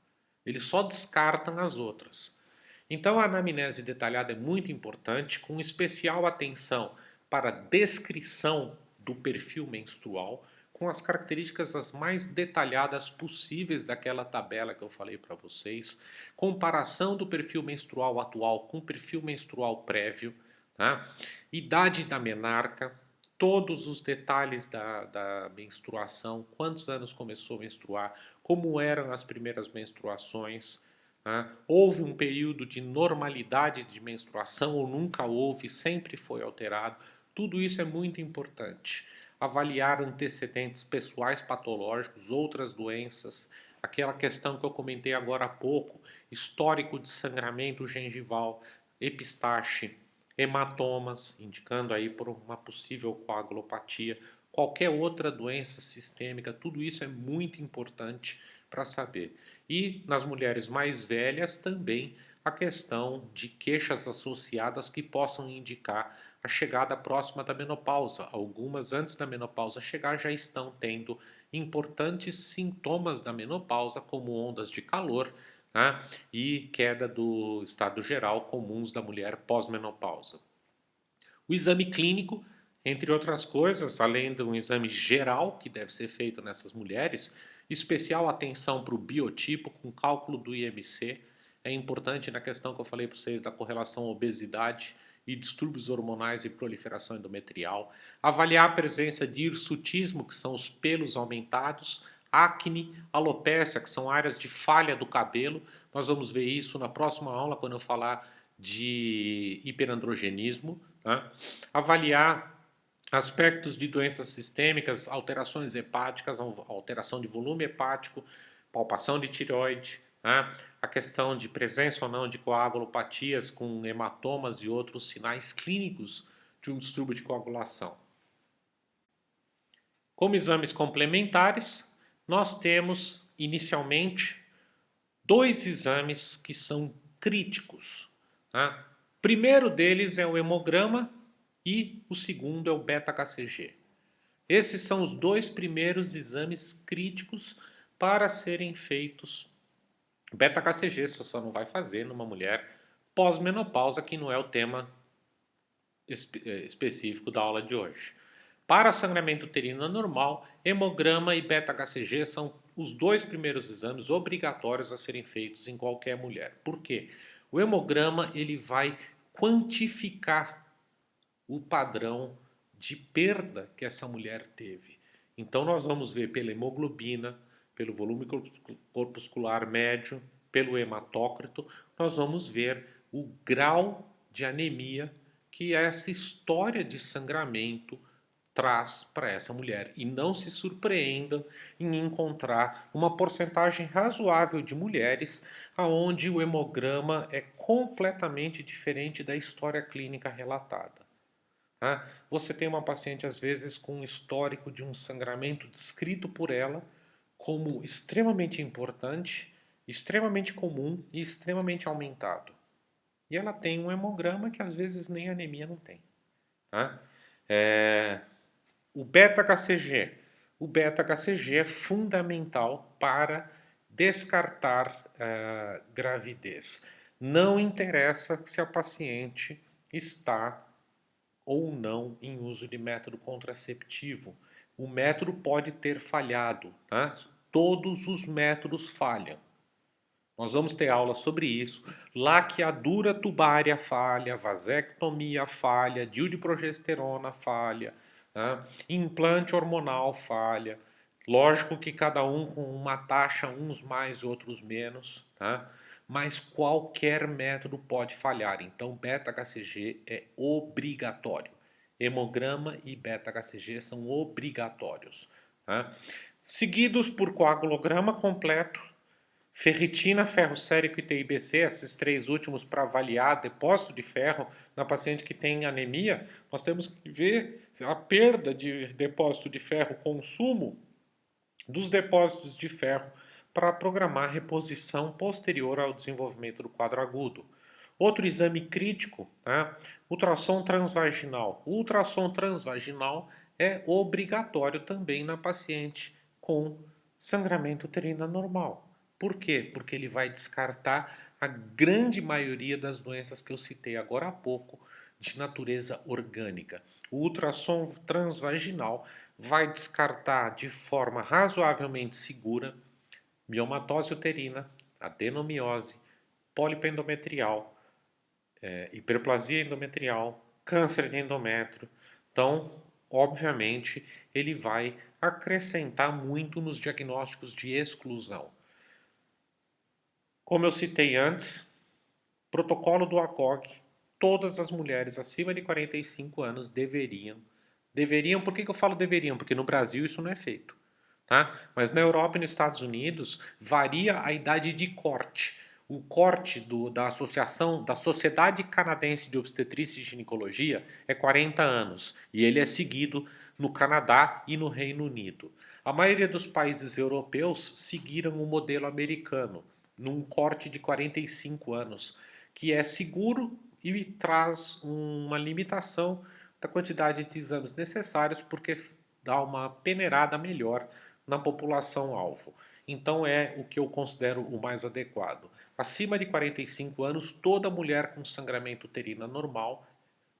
Eles só descartam as outras. Então a anamnese detalhada é muito importante, com especial atenção para a descrição do perfil menstrual, com as características as mais detalhadas possíveis daquela tabela que eu falei para vocês, comparação do perfil menstrual atual com o perfil menstrual prévio, tá? Idade da menarca, todos os detalhes da menstruação, quantos anos começou a menstruar, como eram as primeiras menstruações, né? Houve um período de normalidade de menstruação ou nunca houve, sempre foi alterado. Tudo isso é muito importante. Avaliar antecedentes pessoais patológicos, outras doenças, aquela questão que eu comentei agora há pouco, histórico de sangramento gengival, epistaxe, hematomas, indicando aí por uma possível coagulopatia, qualquer outra doença sistêmica, tudo isso é muito importante para saber. E nas mulheres mais velhas também a questão de queixas associadas que possam indicar a chegada próxima da menopausa. Algumas, antes da menopausa chegar, já estão tendo importantes sintomas da menopausa, como ondas de calor, né, e queda do estado geral comuns da mulher pós-menopausa. O exame clínico, entre outras coisas, além de um exame geral que deve ser feito nessas mulheres, especial atenção para o biotipo com cálculo do IMC, é importante na questão que eu falei para vocês da correlação obesidade e distúrbios hormonais e proliferação endometrial, avaliar a presença de hirsutismo, que são os pelos aumentados, acne, alopécia, que são áreas de falha do cabelo. Nós vamos ver isso na próxima aula quando eu falar de hiperandrogenismo, tá? Avaliar aspectos de doenças sistêmicas, alterações hepáticas, alteração de volume hepático, palpação de tireoide, né? A questão de presença ou não de coagulopatias com hematomas e outros sinais clínicos de um distúrbio de coagulação. Como exames complementares, nós temos inicialmente dois exames que são críticos. Tá? O primeiro deles é o hemograma e o segundo é o beta-HCG. Esses são os dois primeiros exames críticos para serem feitos. Beta-HCG você só não vai fazer numa mulher pós-menopausa, que não é o tema específico da aula de hoje. Para sangramento uterino anormal, hemograma e beta-HCG são os dois primeiros exames obrigatórios a serem feitos em qualquer mulher. Por quê? O hemograma ele vai quantificar o padrão de perda que essa mulher teve. Então nós vamos ver pela hemoglobina, pelo volume corpuscular médio, pelo hematócrito, nós vamos ver o grau de anemia que essa história de sangramento traz para essa mulher. E não se surpreendam em encontrar uma porcentagem razoável de mulheres onde o hemograma é completamente diferente da história clínica relatada. Você tem uma paciente, às vezes, com um histórico de um sangramento descrito por ela como extremamente importante, extremamente comum e extremamente aumentado. E ela tem um hemograma que, às vezes, nem anemia não tem. O beta-HCG. O beta-HCG é fundamental para descartar gravidez. Não interessa se a paciente está ou não em uso de método contraceptivo. O método pode ter falhado, tá? Todos os métodos falham. Nós vamos ter aula sobre isso. Laqueadura tubária falha, vasectomia falha, DIU de progesterona falha, tá? Implante hormonal falha. Lógico que cada um com uma taxa, uns mais, outros menos, tá? Mas qualquer método pode falhar. Então, beta-HCG é obrigatório. Hemograma e beta-HCG são obrigatórios. Tá? Seguidos por coagulograma completo, ferritina, ferro sérico e TIBC, esses três últimos para avaliar depósito de ferro na paciente que tem anemia, nós temos que ver a perda de depósito de ferro, consumo dos depósitos de ferro para programar reposição posterior ao desenvolvimento do quadro agudo. Outro exame crítico, ultrassom transvaginal. O ultrassom transvaginal é obrigatório também na paciente com sangramento uterino anormal. Por quê? Porque ele vai descartar a grande maioria das doenças que eu citei agora há pouco, de natureza orgânica. O ultrassom transvaginal vai descartar de forma razoavelmente segura miomatose uterina, adenomiose, pólipo endometrial, hiperplasia endometrial, câncer de endométrio. Então, obviamente, ele vai acrescentar muito nos diagnósticos de exclusão. Como eu citei antes, protocolo do ACOG, todas as mulheres acima de 45 anos deveriam, por que eu falo deveriam? Porque no Brasil isso não é feito. Tá? Mas na Europa e nos Estados Unidos varia a idade de corte. O corte da associação, da Sociedade Canadense de Obstetrícia e Ginecologia é 40 anos e ele é seguido no Canadá e no Reino Unido. A maioria dos países europeus seguiram o modelo americano, num corte de 45 anos, que é seguro, e traz uma limitação da quantidade de exames necessários, porque dá uma peneirada melhor na população-alvo. Então é o que eu considero o mais adequado. Acima de 45 anos, toda mulher com sangramento uterino anormal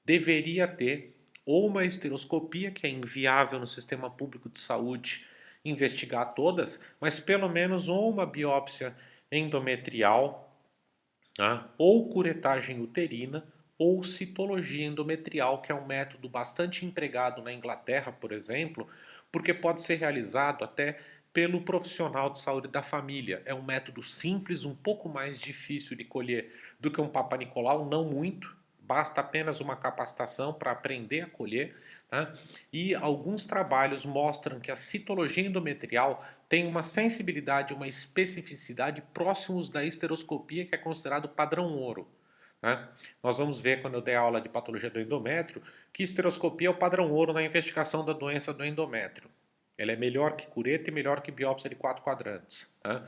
deveria ter ou uma esteroscopia, que é inviável no sistema público de saúde investigar todas, mas pelo menos ou uma biópsia endometrial, tá? Ou curetagem uterina, ou citologia endometrial, que é um método bastante empregado na Inglaterra, por exemplo, porque pode ser realizado até pelo profissional de saúde da família. É um método simples, um pouco mais difícil de colher do que um Papa Nicolau, não muito, basta apenas uma capacitação para aprender a colher. Tá? E alguns trabalhos mostram que a citologia endometrial tem uma sensibilidade, uma especificidade próximos da esteroscopia, que é considerado padrão ouro. Né? Nós vamos ver, quando eu der aula de patologia do endométrio, que esteroscopia é o padrão ouro na investigação da doença do endométrio. Ela é melhor que cureta e melhor que biópsia de 4 quadrantes. Né?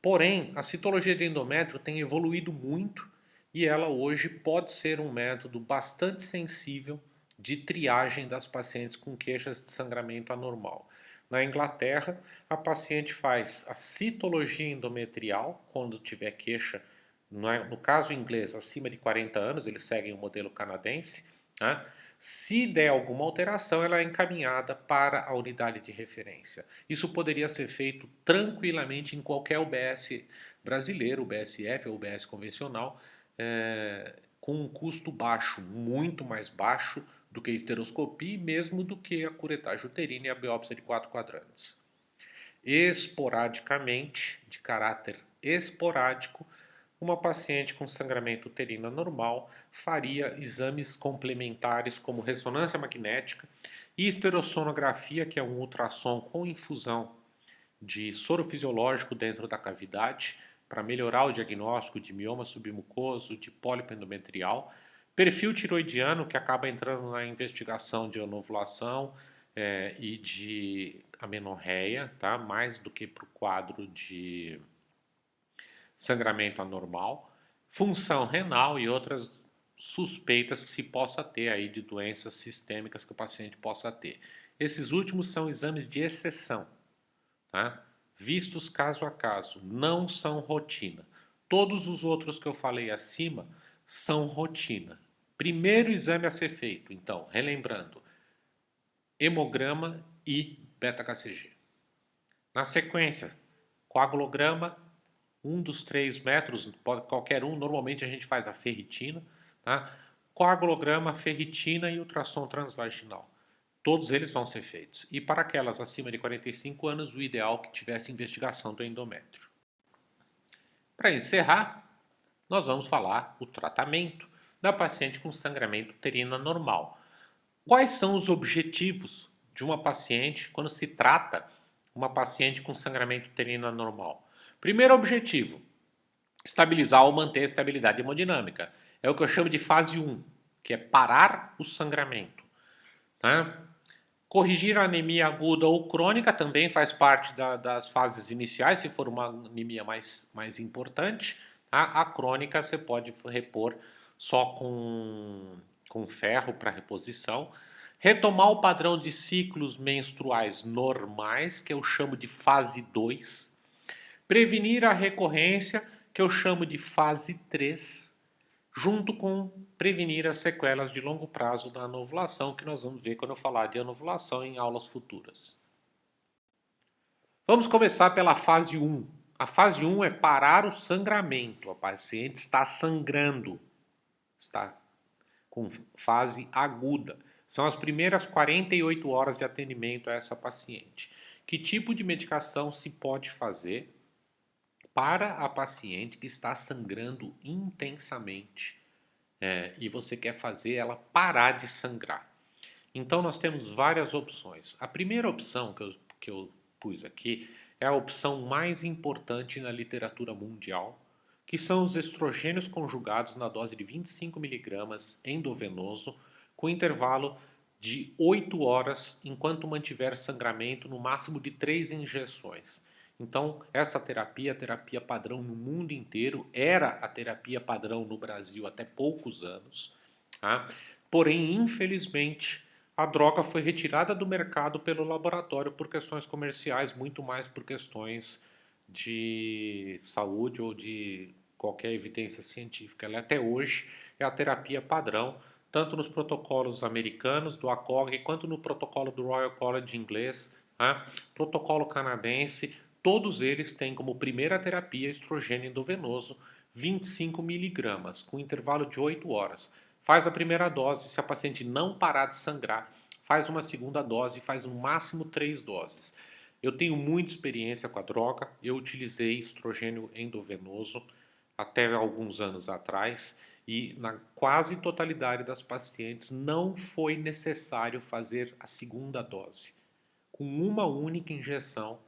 Porém, a citologia de endométrio tem evoluído muito e ela hoje pode ser um método bastante sensível de triagem das pacientes com queixas de sangramento anormal. Na Inglaterra, a paciente faz a citologia endometrial quando tiver queixa, no caso inglês, acima de 40 anos, eles seguem o modelo canadense. Né? Se der alguma alteração, ela é encaminhada para a unidade de referência. Isso poderia ser feito tranquilamente em qualquer UBS brasileiro, UBSF ou UBS convencional, com um custo baixo, muito mais baixo do que a esteroscopia e mesmo do que a curetagem uterina e a biópsia de 4 quadrantes. Esporadicamente, de caráter esporádico, uma paciente com sangramento uterino anormal faria exames complementares como ressonância magnética e esterosonografia, que é um ultrassom com infusão de soro fisiológico dentro da cavidade para melhorar o diagnóstico de mioma submucoso, de pólipo endometrial, perfil tiroidiano, que acaba entrando na investigação de anovulação e de amenorreia, tá? Mais do que para o quadro de sangramento anormal, função renal e outras suspeitas que se possa ter aí de doenças sistêmicas que o paciente possa ter. Esses últimos são exames de exceção, tá? Vistos caso a caso, não são rotina. Todos os outros que eu falei acima são rotina. Primeiro exame a ser feito, então, relembrando, hemograma e beta-HCG. Na sequência, coagulograma, um dos 3 métodos, pode qualquer um, normalmente a gente faz a ferritina, tá? Coagulograma, ferritina e ultrassom transvaginal. Todos eles vão ser feitos. E para aquelas acima de 45 anos, o ideal é que tivesse investigação do endométrio. Para encerrar, nós vamos falar o tratamento da paciente com sangramento uterino anormal. Quais são os objetivos de uma paciente quando se trata uma paciente com sangramento uterino anormal? Primeiro objetivo, estabilizar ou manter a estabilidade hemodinâmica. É o que eu chamo de fase 1, que é parar o sangramento. Tá? Corrigir a anemia aguda ou crônica também faz parte das fases iniciais, se for uma anemia mais importante. Tá? A crônica você pode repor só com ferro para reposição. Retomar o padrão de ciclos menstruais normais, que eu chamo de fase 2. Prevenir a recorrência, que eu chamo de fase 3, junto com prevenir as sequelas de longo prazo da anovulação, que nós vamos ver quando eu falar de anovulação em aulas futuras. Vamos começar pela fase 1. A fase 1 é parar o sangramento. A paciente está sangrando, está com fase aguda. São as primeiras 48 horas de atendimento a essa paciente. Que tipo de medicação se pode fazer para a paciente que está sangrando intensamente e você quer fazer ela parar de sangrar? Então nós temos várias opções. A primeira opção que eu pus aqui é a opção mais importante na literatura mundial, que são os estrogênios conjugados na dose de 25 mg endovenoso, com intervalo de 8 horas, enquanto mantiver sangramento no máximo de 3 injeções. Então, essa terapia, a terapia padrão no mundo inteiro, era a terapia padrão no Brasil até poucos anos. Tá? Porém, infelizmente, a droga foi retirada do mercado pelo laboratório por questões comerciais, muito mais por questões de saúde ou de qualquer evidência científica. Ela até hoje é a terapia padrão, tanto nos protocolos americanos do ACOG, quanto no protocolo do Royal College inglês, tá? Protocolo canadense, todos eles têm como primeira terapia estrogênio endovenoso 25 miligramas, com intervalo de 8 horas. Faz a primeira dose, se a paciente não parar de sangrar, faz uma segunda dose, faz no máximo 3 doses. Eu tenho muita experiência com a droga, eu utilizei estrogênio endovenoso até alguns anos atrás e na quase totalidade das pacientes não foi necessário fazer a segunda dose. Com uma única injeção,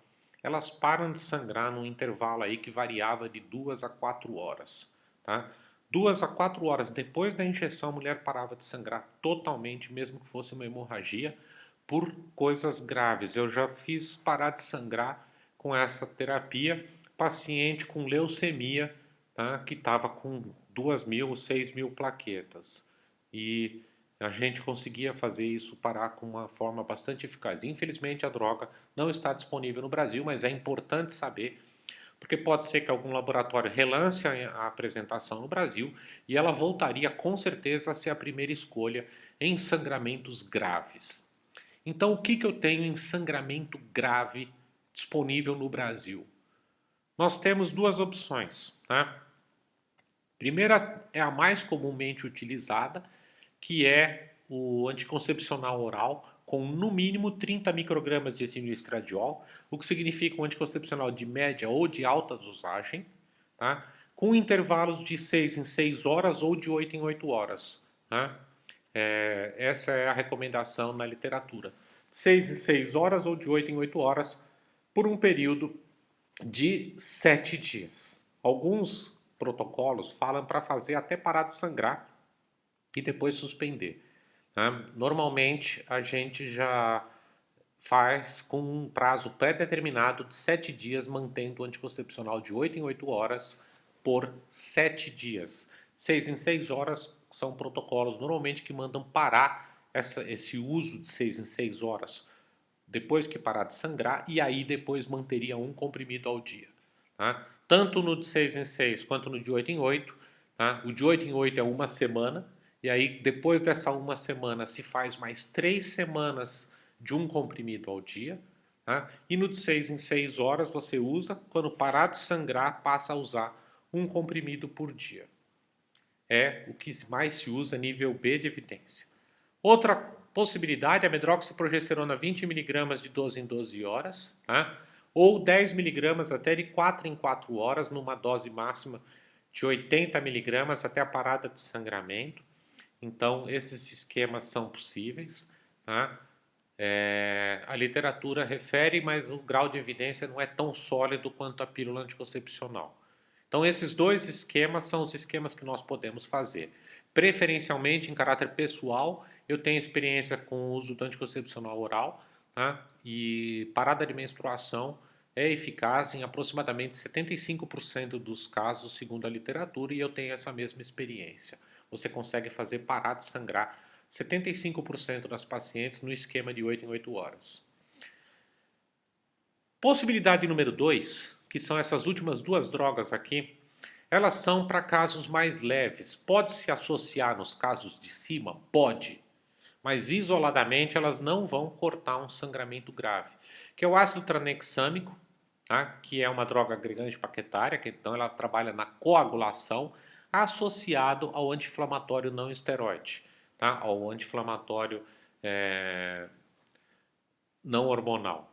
elas param de sangrar num intervalo aí que variava de 2 a 4 horas, tá? 2 a 4 horas depois da injeção, a mulher parava de sangrar totalmente, mesmo que fosse uma hemorragia, por coisas graves. Eu já fiz parar de sangrar com essa terapia paciente com leucemia, tá? Que estava com 2.000, 6.000 plaquetas. E a gente conseguia fazer isso parar com uma forma bastante eficaz. Infelizmente, a droga não está disponível no Brasil, mas é importante saber, porque pode ser que algum laboratório relance a apresentação no Brasil e ela voltaria com certeza a ser a primeira escolha em sangramentos graves. Então, o que eu tenho em sangramento grave disponível no Brasil? Nós temos duas opções, tá? Primeira é a mais comumente utilizada, que é o anticoncepcional oral com no mínimo 30 microgramas de etilenoestradiol, o que significa um anticoncepcional de média ou de alta dosagem, tá? Com intervalos de 6 em 6 horas ou de 8 em 8 horas. Tá? Essa é a recomendação na literatura. 6 em 6 horas ou de 8 em 8 horas por um período de 7 dias. Alguns protocolos falam para fazer até parar de sangrar e depois suspender. Né? Normalmente a gente já faz com um prazo pré-determinado de 7 dias, mantendo o anticoncepcional de 8 em 8 horas por 7 dias. 6 em 6 horas são protocolos normalmente que mandam parar esse uso de 6 em 6 horas depois que parar de sangrar, e aí depois manteria um comprimido ao dia. Tá? Tanto no de 6 em 6 quanto no de 8 em 8. Tá? O de 8 em 8 é uma semana, e aí depois dessa uma semana se faz mais 3 semanas de um comprimido ao dia. Tá? E no de 6 em 6 horas você usa, quando parar de sangrar, passa a usar um comprimido por dia. É o que mais se usa nível B de evidência. Outra possibilidade é a medroxiprogesterona 20 mg de 12 em 12 horas, tá? Ou 10 mg até de 4 em 4 horas, numa dose máxima de 80 mg até a parada de sangramento. Então, esses esquemas são possíveis. Tá? A literatura refere, mas o grau de evidência não é tão sólido quanto a pílula anticoncepcional. Então, esses dois esquemas são os esquemas que nós podemos fazer. Preferencialmente, em caráter pessoal, eu tenho experiência com o uso do anticoncepcional oral, tá? E parada de menstruação é eficaz em aproximadamente 75% dos casos, segundo a literatura, e eu tenho essa mesma experiência. Você consegue fazer parar de sangrar 75% das pacientes no esquema de 8 em 8 horas. Possibilidade número 2, que são essas últimas duas drogas aqui, elas são para casos mais leves. Pode se associar nos casos de cima? Pode. Mas isoladamente elas não vão cortar um sangramento grave. Que é o ácido tranexâmico, tá? Que é uma droga agregante plaquetária, que então ela trabalha na coagulação, associado ao anti-inflamatório não esteroide, tá? Ao anti-inflamatório não hormonal.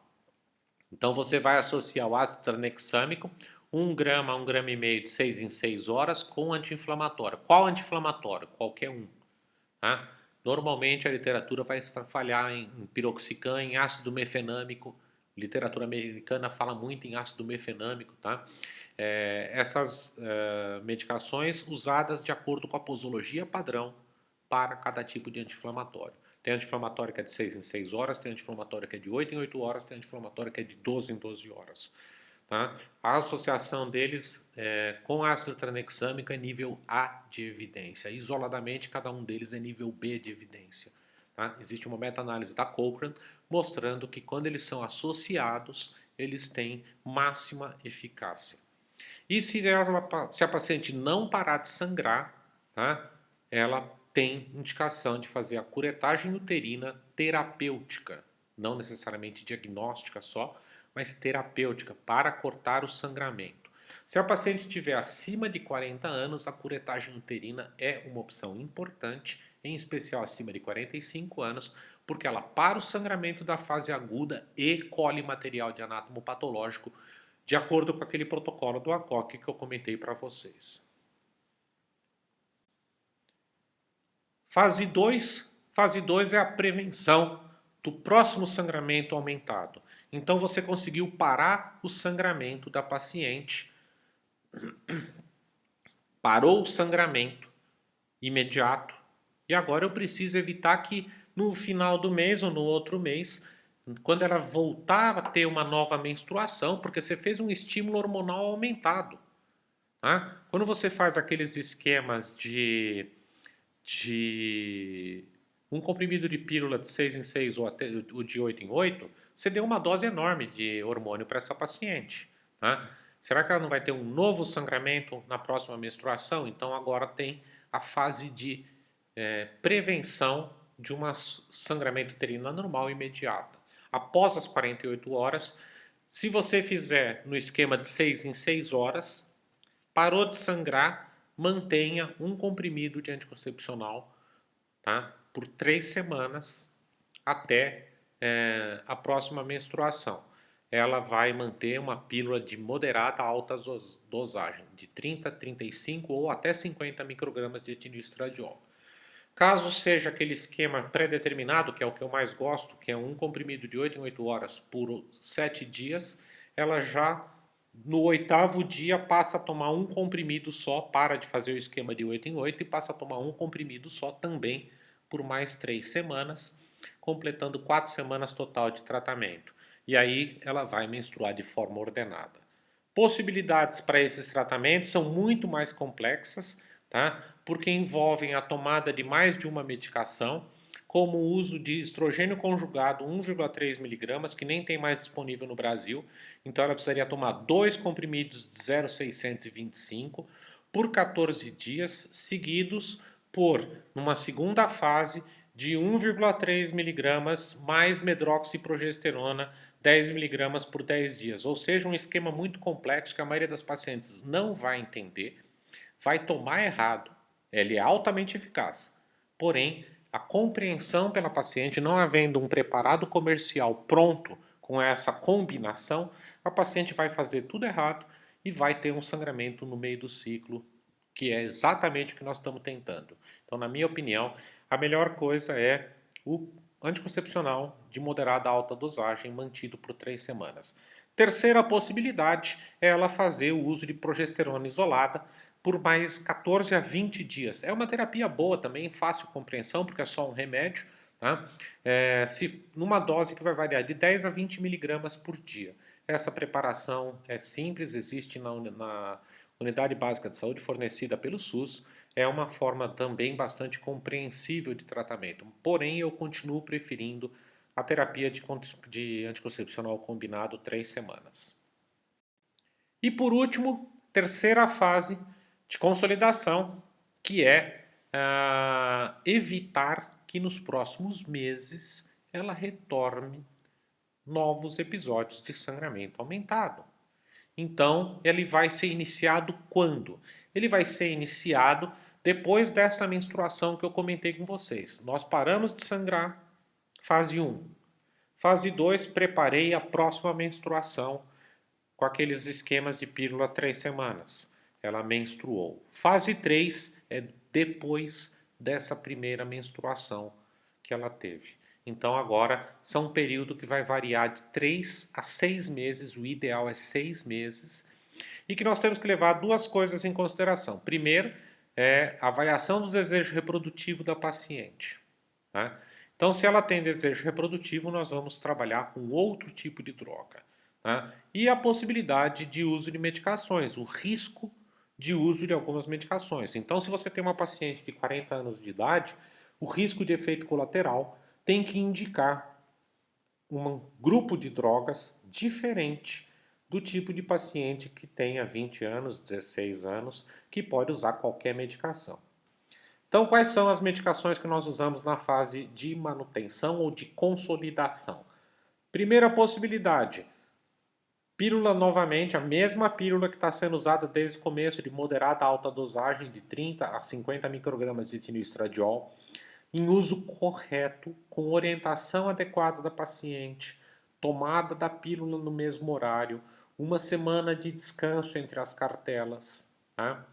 Então você vai associar o ácido tranexâmico, 1 grama a 1,5 grama de 6 em 6 horas com anti-inflamatório. Qual anti-inflamatório? Qualquer um. Tá? Normalmente a literatura vai falhar em piroxicam, em ácido mefenâmico. A literatura americana fala muito em ácido mefenâmico. Tá? Essas medicações usadas de acordo com a posologia padrão para cada tipo de anti-inflamatório. Tem anti-inflamatório que é de 6 em 6 horas, tem anti-inflamatório que é de 8 em 8 horas, tem anti-inflamatório que é de 12 em 12 horas. tá? A associação deles com ácido tranexâmico é nível A de evidência. Isoladamente, cada um deles é nível B de evidência. Tá? Existe uma meta-análise da Cochrane mostrando que quando eles são associados, eles têm máxima eficácia. E se a paciente não parar de sangrar, tá? Ela tem indicação de fazer a curetagem uterina terapêutica, não necessariamente diagnóstica só, mas terapêutica, para cortar o sangramento. Se a paciente tiver acima de 40 anos, a curetagem uterina é uma opção importante, em especial acima de 45 anos, porque ela para o sangramento da fase aguda e colhe material de anátomo patológico, de acordo com aquele protocolo do ACOC que eu comentei para vocês. Fase 2 é a prevenção do próximo sangramento aumentado. Então você conseguiu parar o sangramento da paciente, parou o sangramento imediato, e agora eu preciso evitar que no final do mês ou no outro mês, quando ela voltar a ter uma nova menstruação, porque você fez um estímulo hormonal aumentado. Tá? Quando você faz aqueles esquemas de um comprimido de pílula de 6 em 6 ou até o de 8 em 8, você deu uma dose enorme de hormônio para essa paciente. Tá? Será que ela não vai ter um novo sangramento na próxima menstruação? Então agora tem a fase de prevenção de um sangramento uterino anormal imediato. Após as 48 horas, se você fizer no esquema de 6 em 6 horas, parou de sangrar, mantenha um comprimido de anticoncepcional, tá? Por 3 semanas até a próxima menstruação. Ela vai manter uma pílula de moderada a alta dosagem, de 30, 35 ou até 50 microgramas de etinoestradiol. Caso seja aquele esquema pré-determinado, que é o que eu mais gosto, que é um comprimido de 8 em 8 horas por 7 dias, ela já no 8º dia passa a tomar um comprimido só, para de fazer o esquema de 8 em 8 e passa a tomar um comprimido só também por mais 3 semanas, completando 4 semanas total de tratamento. E aí ela vai menstruar de forma ordenada. Possibilidades para esses tratamentos são muito mais complexas, tá? Porque envolvem a tomada de mais de uma medicação, como o uso de estrogênio conjugado 1,3 miligramas, que nem tem mais disponível no Brasil. Então ela precisaria tomar 2 comprimidos de 0,625 por 14 dias, seguidos por, numa segunda fase, de 1,3 miligramas mais medroxiprogesterona 10 miligramas por 10 dias. Ou seja, um esquema muito complexo que a maioria das pacientes não vai entender, vai tomar errado. Ele é altamente eficaz. Porém, a compreensão pela paciente, não havendo um preparado comercial pronto com essa combinação, a paciente vai fazer tudo errado e vai ter um sangramento no meio do ciclo, que é exatamente o que nós estamos tentando. Então, na minha opinião, a melhor coisa é o anticoncepcional de moderada a alta dosagem mantido por 3 semanas. Terceira possibilidade é ela fazer o uso de progesterona isolada por mais 14 a 20 dias. É uma terapia boa também, fácil compreensão, porque é só um remédio, tá? Numa dose que vai variar de 10 a 20 miligramas por dia. Essa preparação é simples, existe na Unidade Básica de Saúde fornecida pelo SUS. É uma forma também bastante compreensível de tratamento. Porém, eu continuo preferindo a terapia de anticoncepcional combinado 3 semanas. E por último, terceira fase de consolidação, que é evitar que nos próximos meses ela retorne novos episódios de sangramento aumentado. Então, ele vai ser iniciado quando? Ele vai ser iniciado depois dessa menstruação que eu comentei com vocês. Nós paramos de sangrar, fase 1. Fase 2, preparei a próxima menstruação com aqueles esquemas de pílula 3 semanas. Ela menstruou. Fase 3 é depois dessa primeira menstruação que ela teve. Então agora são um período que vai variar de 3 a 6 meses, o ideal é 6 meses, e que nós temos que levar duas coisas em consideração. Primeiro, é a avaliação do desejo reprodutivo da paciente. Tá? Então, se ela tem desejo reprodutivo, nós vamos trabalhar com outro tipo de droga. Tá? E a possibilidade de uso de medicações, o risco de uso de algumas medicações. Então, se você tem uma paciente de 40 anos de idade, o risco de efeito colateral tem que indicar um grupo de drogas diferente do tipo de paciente que tenha 20 anos, 16 anos, que pode usar qualquer medicação. Então, quais são as medicações que nós usamos na fase de manutenção ou de consolidação? Primeira possibilidade, pílula novamente, a mesma pílula que está sendo usada desde o começo, de moderada a alta dosagem, de 30 a 50 microgramas de etinoestradiol, em uso correto, com orientação adequada da paciente, tomada da pílula no mesmo horário, uma semana de descanso entre as cartelas. Tá?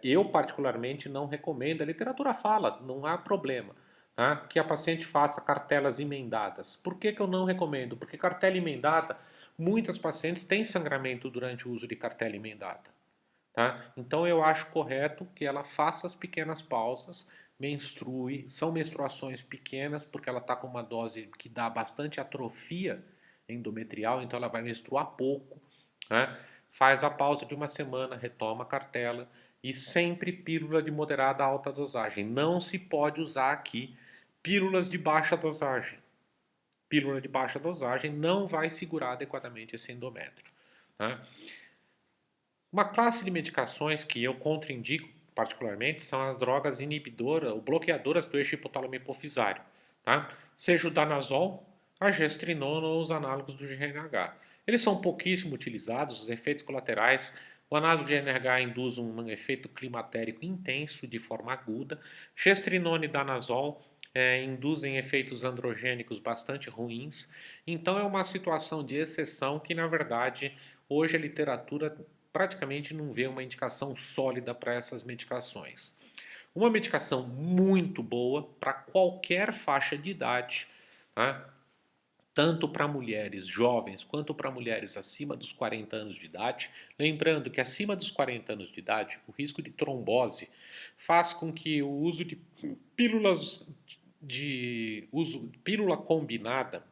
Eu, particularmente, não recomendo, a literatura fala, não há problema, tá? Que a paciente faça cartelas emendadas. Por que eu não recomendo? Porque cartela emendada, muitas pacientes têm sangramento durante o uso de cartela emendada. Tá? Então eu acho correto que ela faça as pequenas pausas, menstrue, são menstruações pequenas, porque ela está com uma dose que dá bastante atrofia endometrial, então ela vai menstruar pouco, né? Faz a pausa de uma semana, retoma a cartela e sempre pílula de moderada a alta dosagem. Não se pode usar aqui pílulas de baixa dosagem. Pílula de baixa dosagem não vai segurar adequadamente esse endométrio. Né? Uma classe de medicações que eu contraindico particularmente são as drogas inibidoras ou bloqueadoras do eixo hipotálamo hipofisário, tá? Seja o danazol, a gestrinona ou os análogos do GNRH. Eles são pouquíssimo utilizados, os efeitos colaterais. O análogo de GNRH induz um efeito climatérico intenso de forma aguda. Gestrinona e danazol induzem efeitos androgênicos bastante ruins. Então é uma situação de exceção que, na verdade, hoje a literatura praticamente não vê uma indicação sólida para essas medicações. Uma medicação muito boa para qualquer faixa de idade, tá? Tanto para mulheres jovens quanto para mulheres acima dos 40 anos de idade. Lembrando que acima dos 40 anos de idade, o risco de trombose faz com que o uso de pílulas pílula combinada,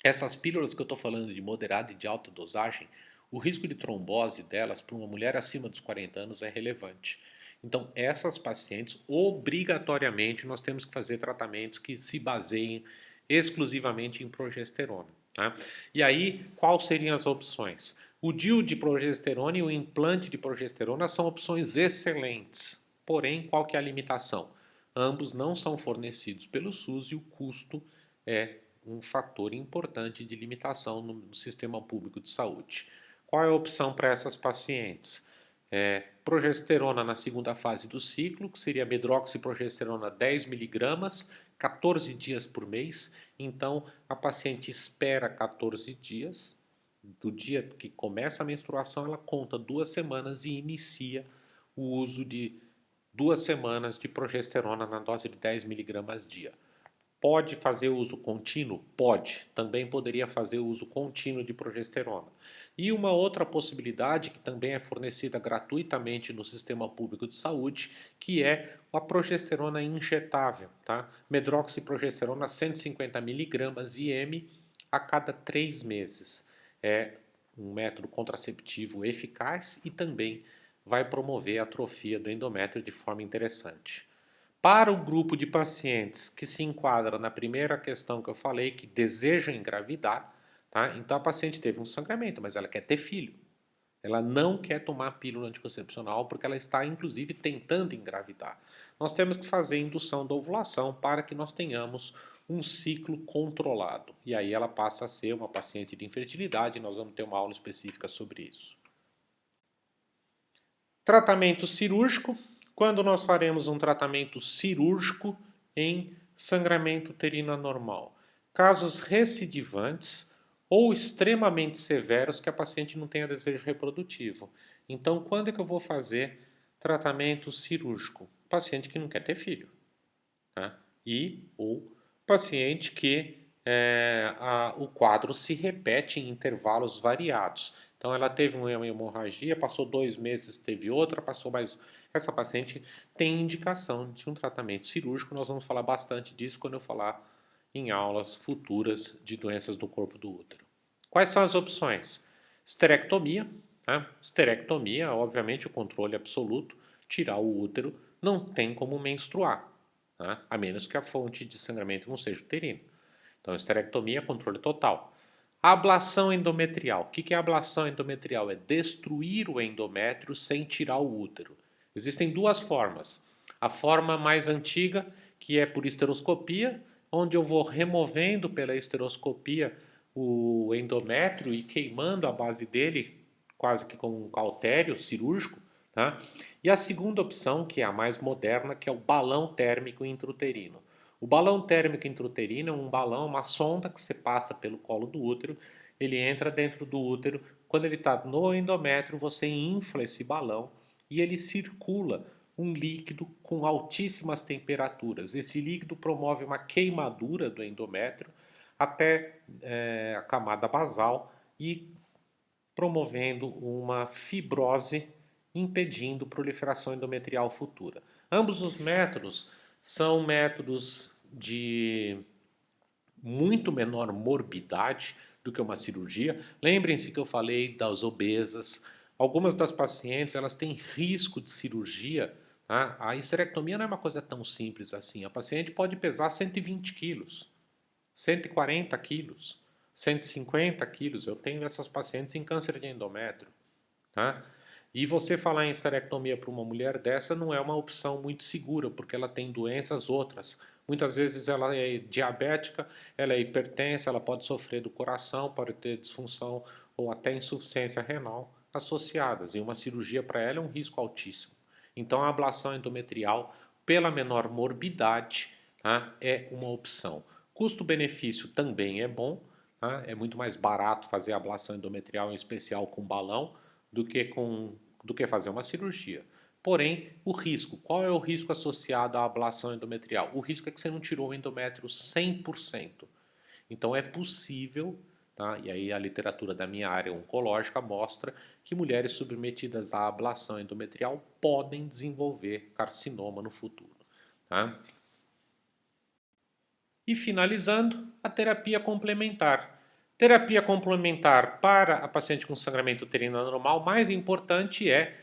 essas pílulas que eu estou falando de moderada e de alta dosagem, o risco de trombose delas para uma mulher acima dos 40 anos é relevante. Então, essas pacientes, obrigatoriamente, nós temos que fazer tratamentos que se baseiem exclusivamente em progesterona. Tá? E aí, quais seriam as opções? O DIU de progesterona e o implante de progesterona são opções excelentes. Porém, qual que é a limitação? Ambos não são fornecidos pelo SUS e o custo é um fator importante de limitação no sistema público de saúde. Qual é a opção para essas pacientes? Progesterona na segunda fase do ciclo, que seria medroxiprogesterona 10 miligramas, 14 dias por mês. Então, a paciente espera 14 dias. Do dia que começa a menstruação, ela conta 2 semanas e inicia o uso de 2 semanas de progesterona na dose de 10 miligramas dia. Pode fazer uso contínuo? Pode. Também poderia fazer uso contínuo de progesterona. E uma outra possibilidade, que também é fornecida gratuitamente no sistema público de saúde, que é a progesterona injetável, tá? Medroxiprogesterona 150 miligramas IM a cada 3 meses. É um método contraceptivo eficaz e também vai promover a atrofia do endométrio de forma interessante. Para o grupo de pacientes que se enquadra na primeira questão que eu falei, que desejam engravidar, tá? Então a paciente teve um sangramento, mas ela quer ter filho. Ela não quer tomar pílula anticoncepcional porque ela está, inclusive, tentando engravidar. Nós temos que fazer indução da ovulação para que nós tenhamos um ciclo controlado. E aí ela passa a ser uma paciente de infertilidade, nós vamos ter uma aula específica sobre isso. Tratamento cirúrgico. Quando nós faremos um tratamento cirúrgico em sangramento uterino anormal? Casos recidivantes ou extremamente severos que a paciente não tenha desejo reprodutivo. Então, quando é que eu vou fazer tratamento cirúrgico? Paciente que não quer ter filho. Tá? E ou paciente que o quadro se repete em intervalos variados. Então, ela teve uma hemorragia, passou 2 meses, teve outra, passou mais. Essa paciente tem indicação de um tratamento cirúrgico. Nós vamos falar bastante disso quando eu falar em aulas futuras de doenças do corpo do útero. Quais são as opções? Esterectomia. Tá? Esterectomia, obviamente, o controle absoluto, tirar o útero, não tem como menstruar, tá? A menos que a fonte de sangramento não seja uterina. Então, esterectomia é controle total. Ablação endometrial. O que é ablação endometrial? É destruir o endométrio sem tirar o útero. Existem duas formas. A forma mais antiga, que é por esteroscopia, onde eu vou removendo pela esteroscopia o endométrio e queimando a base dele, quase que com um cautério cirúrgico. Tá? E a segunda opção, que é a mais moderna, que é o balão térmico intrauterino. O balão térmico intrauterino é um balão, uma sonda que você passa pelo colo do útero, ele entra dentro do útero, quando ele está no endométrio, você infla esse balão e ele circula um líquido com altíssimas temperaturas. Esse líquido promove uma queimadura do endométrio até a camada basal e promovendo uma fibrose, impedindo proliferação endometrial futura. Ambos os métodos são métodos de muito menor morbidade do que uma cirurgia. Lembrem-se que eu falei das obesas. Algumas das pacientes elas têm risco de cirurgia. Tá? A histerectomia não é uma coisa tão simples assim. A paciente pode pesar 120 quilos, 140 quilos, 150 quilos. Eu tenho essas pacientes em câncer de endométrio. Tá? E você falar em esterectomia para uma mulher dessa não é uma opção muito segura, porque ela tem doenças outras. Muitas vezes ela é diabética, ela é hipertensa, ela pode sofrer do coração, pode ter disfunção ou até insuficiência renal associadas. E uma cirurgia para ela é um risco altíssimo. Então a ablação endometrial, pela menor morbidade, tá, é uma opção. Custo-benefício também é bom, tá? É muito mais barato fazer a ablação endometrial, em especial com balão, do que fazer uma cirurgia. Porém, o risco. Qual é o risco associado à ablação endometrial? O risco é que você não tirou o endométrio 100%. Então é possível, tá? E aí a literatura da minha área oncológica mostra que mulheres submetidas à ablação endometrial podem desenvolver carcinoma no futuro. Tá? E finalizando, a terapia complementar. Terapia complementar para a paciente com sangramento uterino anormal, mais importante é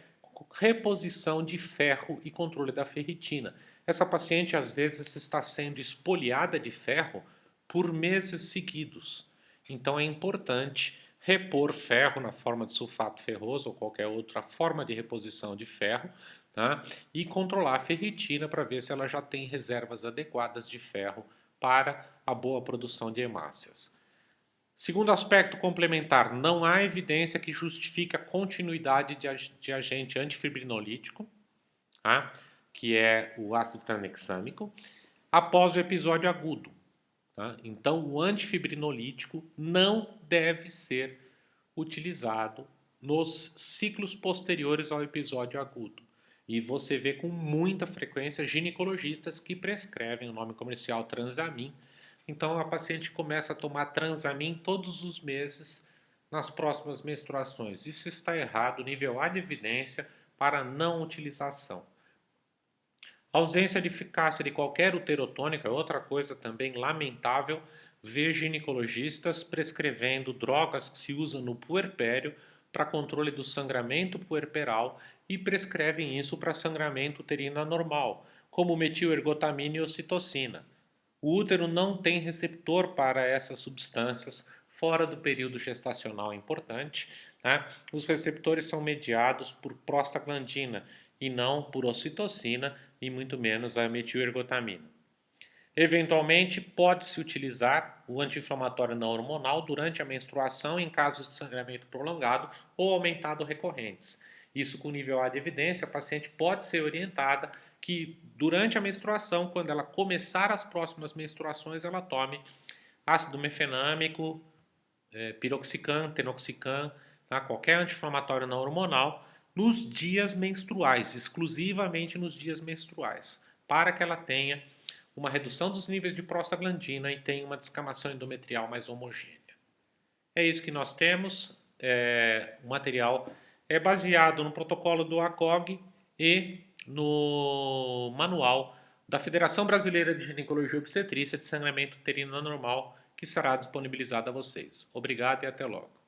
reposição de ferro e controle da ferritina. Essa paciente às vezes está sendo espoliada de ferro por meses seguidos. Então é importante repor ferro na forma de sulfato ferroso ou qualquer outra forma de reposição de ferro, tá? E controlar a ferritina para ver se ela já tem reservas adequadas de ferro para a boa produção de hemácias. Segundo aspecto complementar, não há evidência que justifique a continuidade de agente antifibrinolítico, tá? Que é o ácido tranexâmico, após o episódio agudo. Tá? Então, o antifibrinolítico não deve ser utilizado nos ciclos posteriores ao episódio agudo. E você vê com muita frequência ginecologistas que prescrevem o nome comercial Transamin. Então a paciente começa a tomar Transamin todos os meses nas próximas menstruações. Isso está errado, nível A de evidência para não utilização. Ausência de eficácia de qualquer uterotônica é outra coisa também lamentável. Ver ginecologistas prescrevendo drogas que se usam no puerpério para controle do sangramento puerperal e prescrevem isso para sangramento uterino anormal, como metilergotamina e ocitocina. O útero não tem receptor para essas substâncias fora do período gestacional importante. Tá? Os receptores são mediados por prostaglandina e não por ocitocina e muito menos a metilergotamina. Eventualmente, pode-se utilizar o anti-inflamatório não hormonal durante a menstruação em casos de sangramento prolongado ou aumentado recorrentes. Isso com nível A de evidência, a paciente pode ser orientada que durante a menstruação, quando ela começar as próximas menstruações, ela tome ácido mefenâmico, piroxicam, tenoxicam, tá? Qualquer anti-inflamatório não hormonal, nos dias menstruais, exclusivamente nos dias menstruais, para que ela tenha uma redução dos níveis de prostaglandina e tenha uma descamação endometrial mais homogênea. É isso que nós temos. O material é baseado no protocolo do ACOG e no manual da Federação Brasileira de Ginecologia e Obstetrícia de Sangramento Uterino Anormal, que será disponibilizado a vocês. Obrigado e até logo.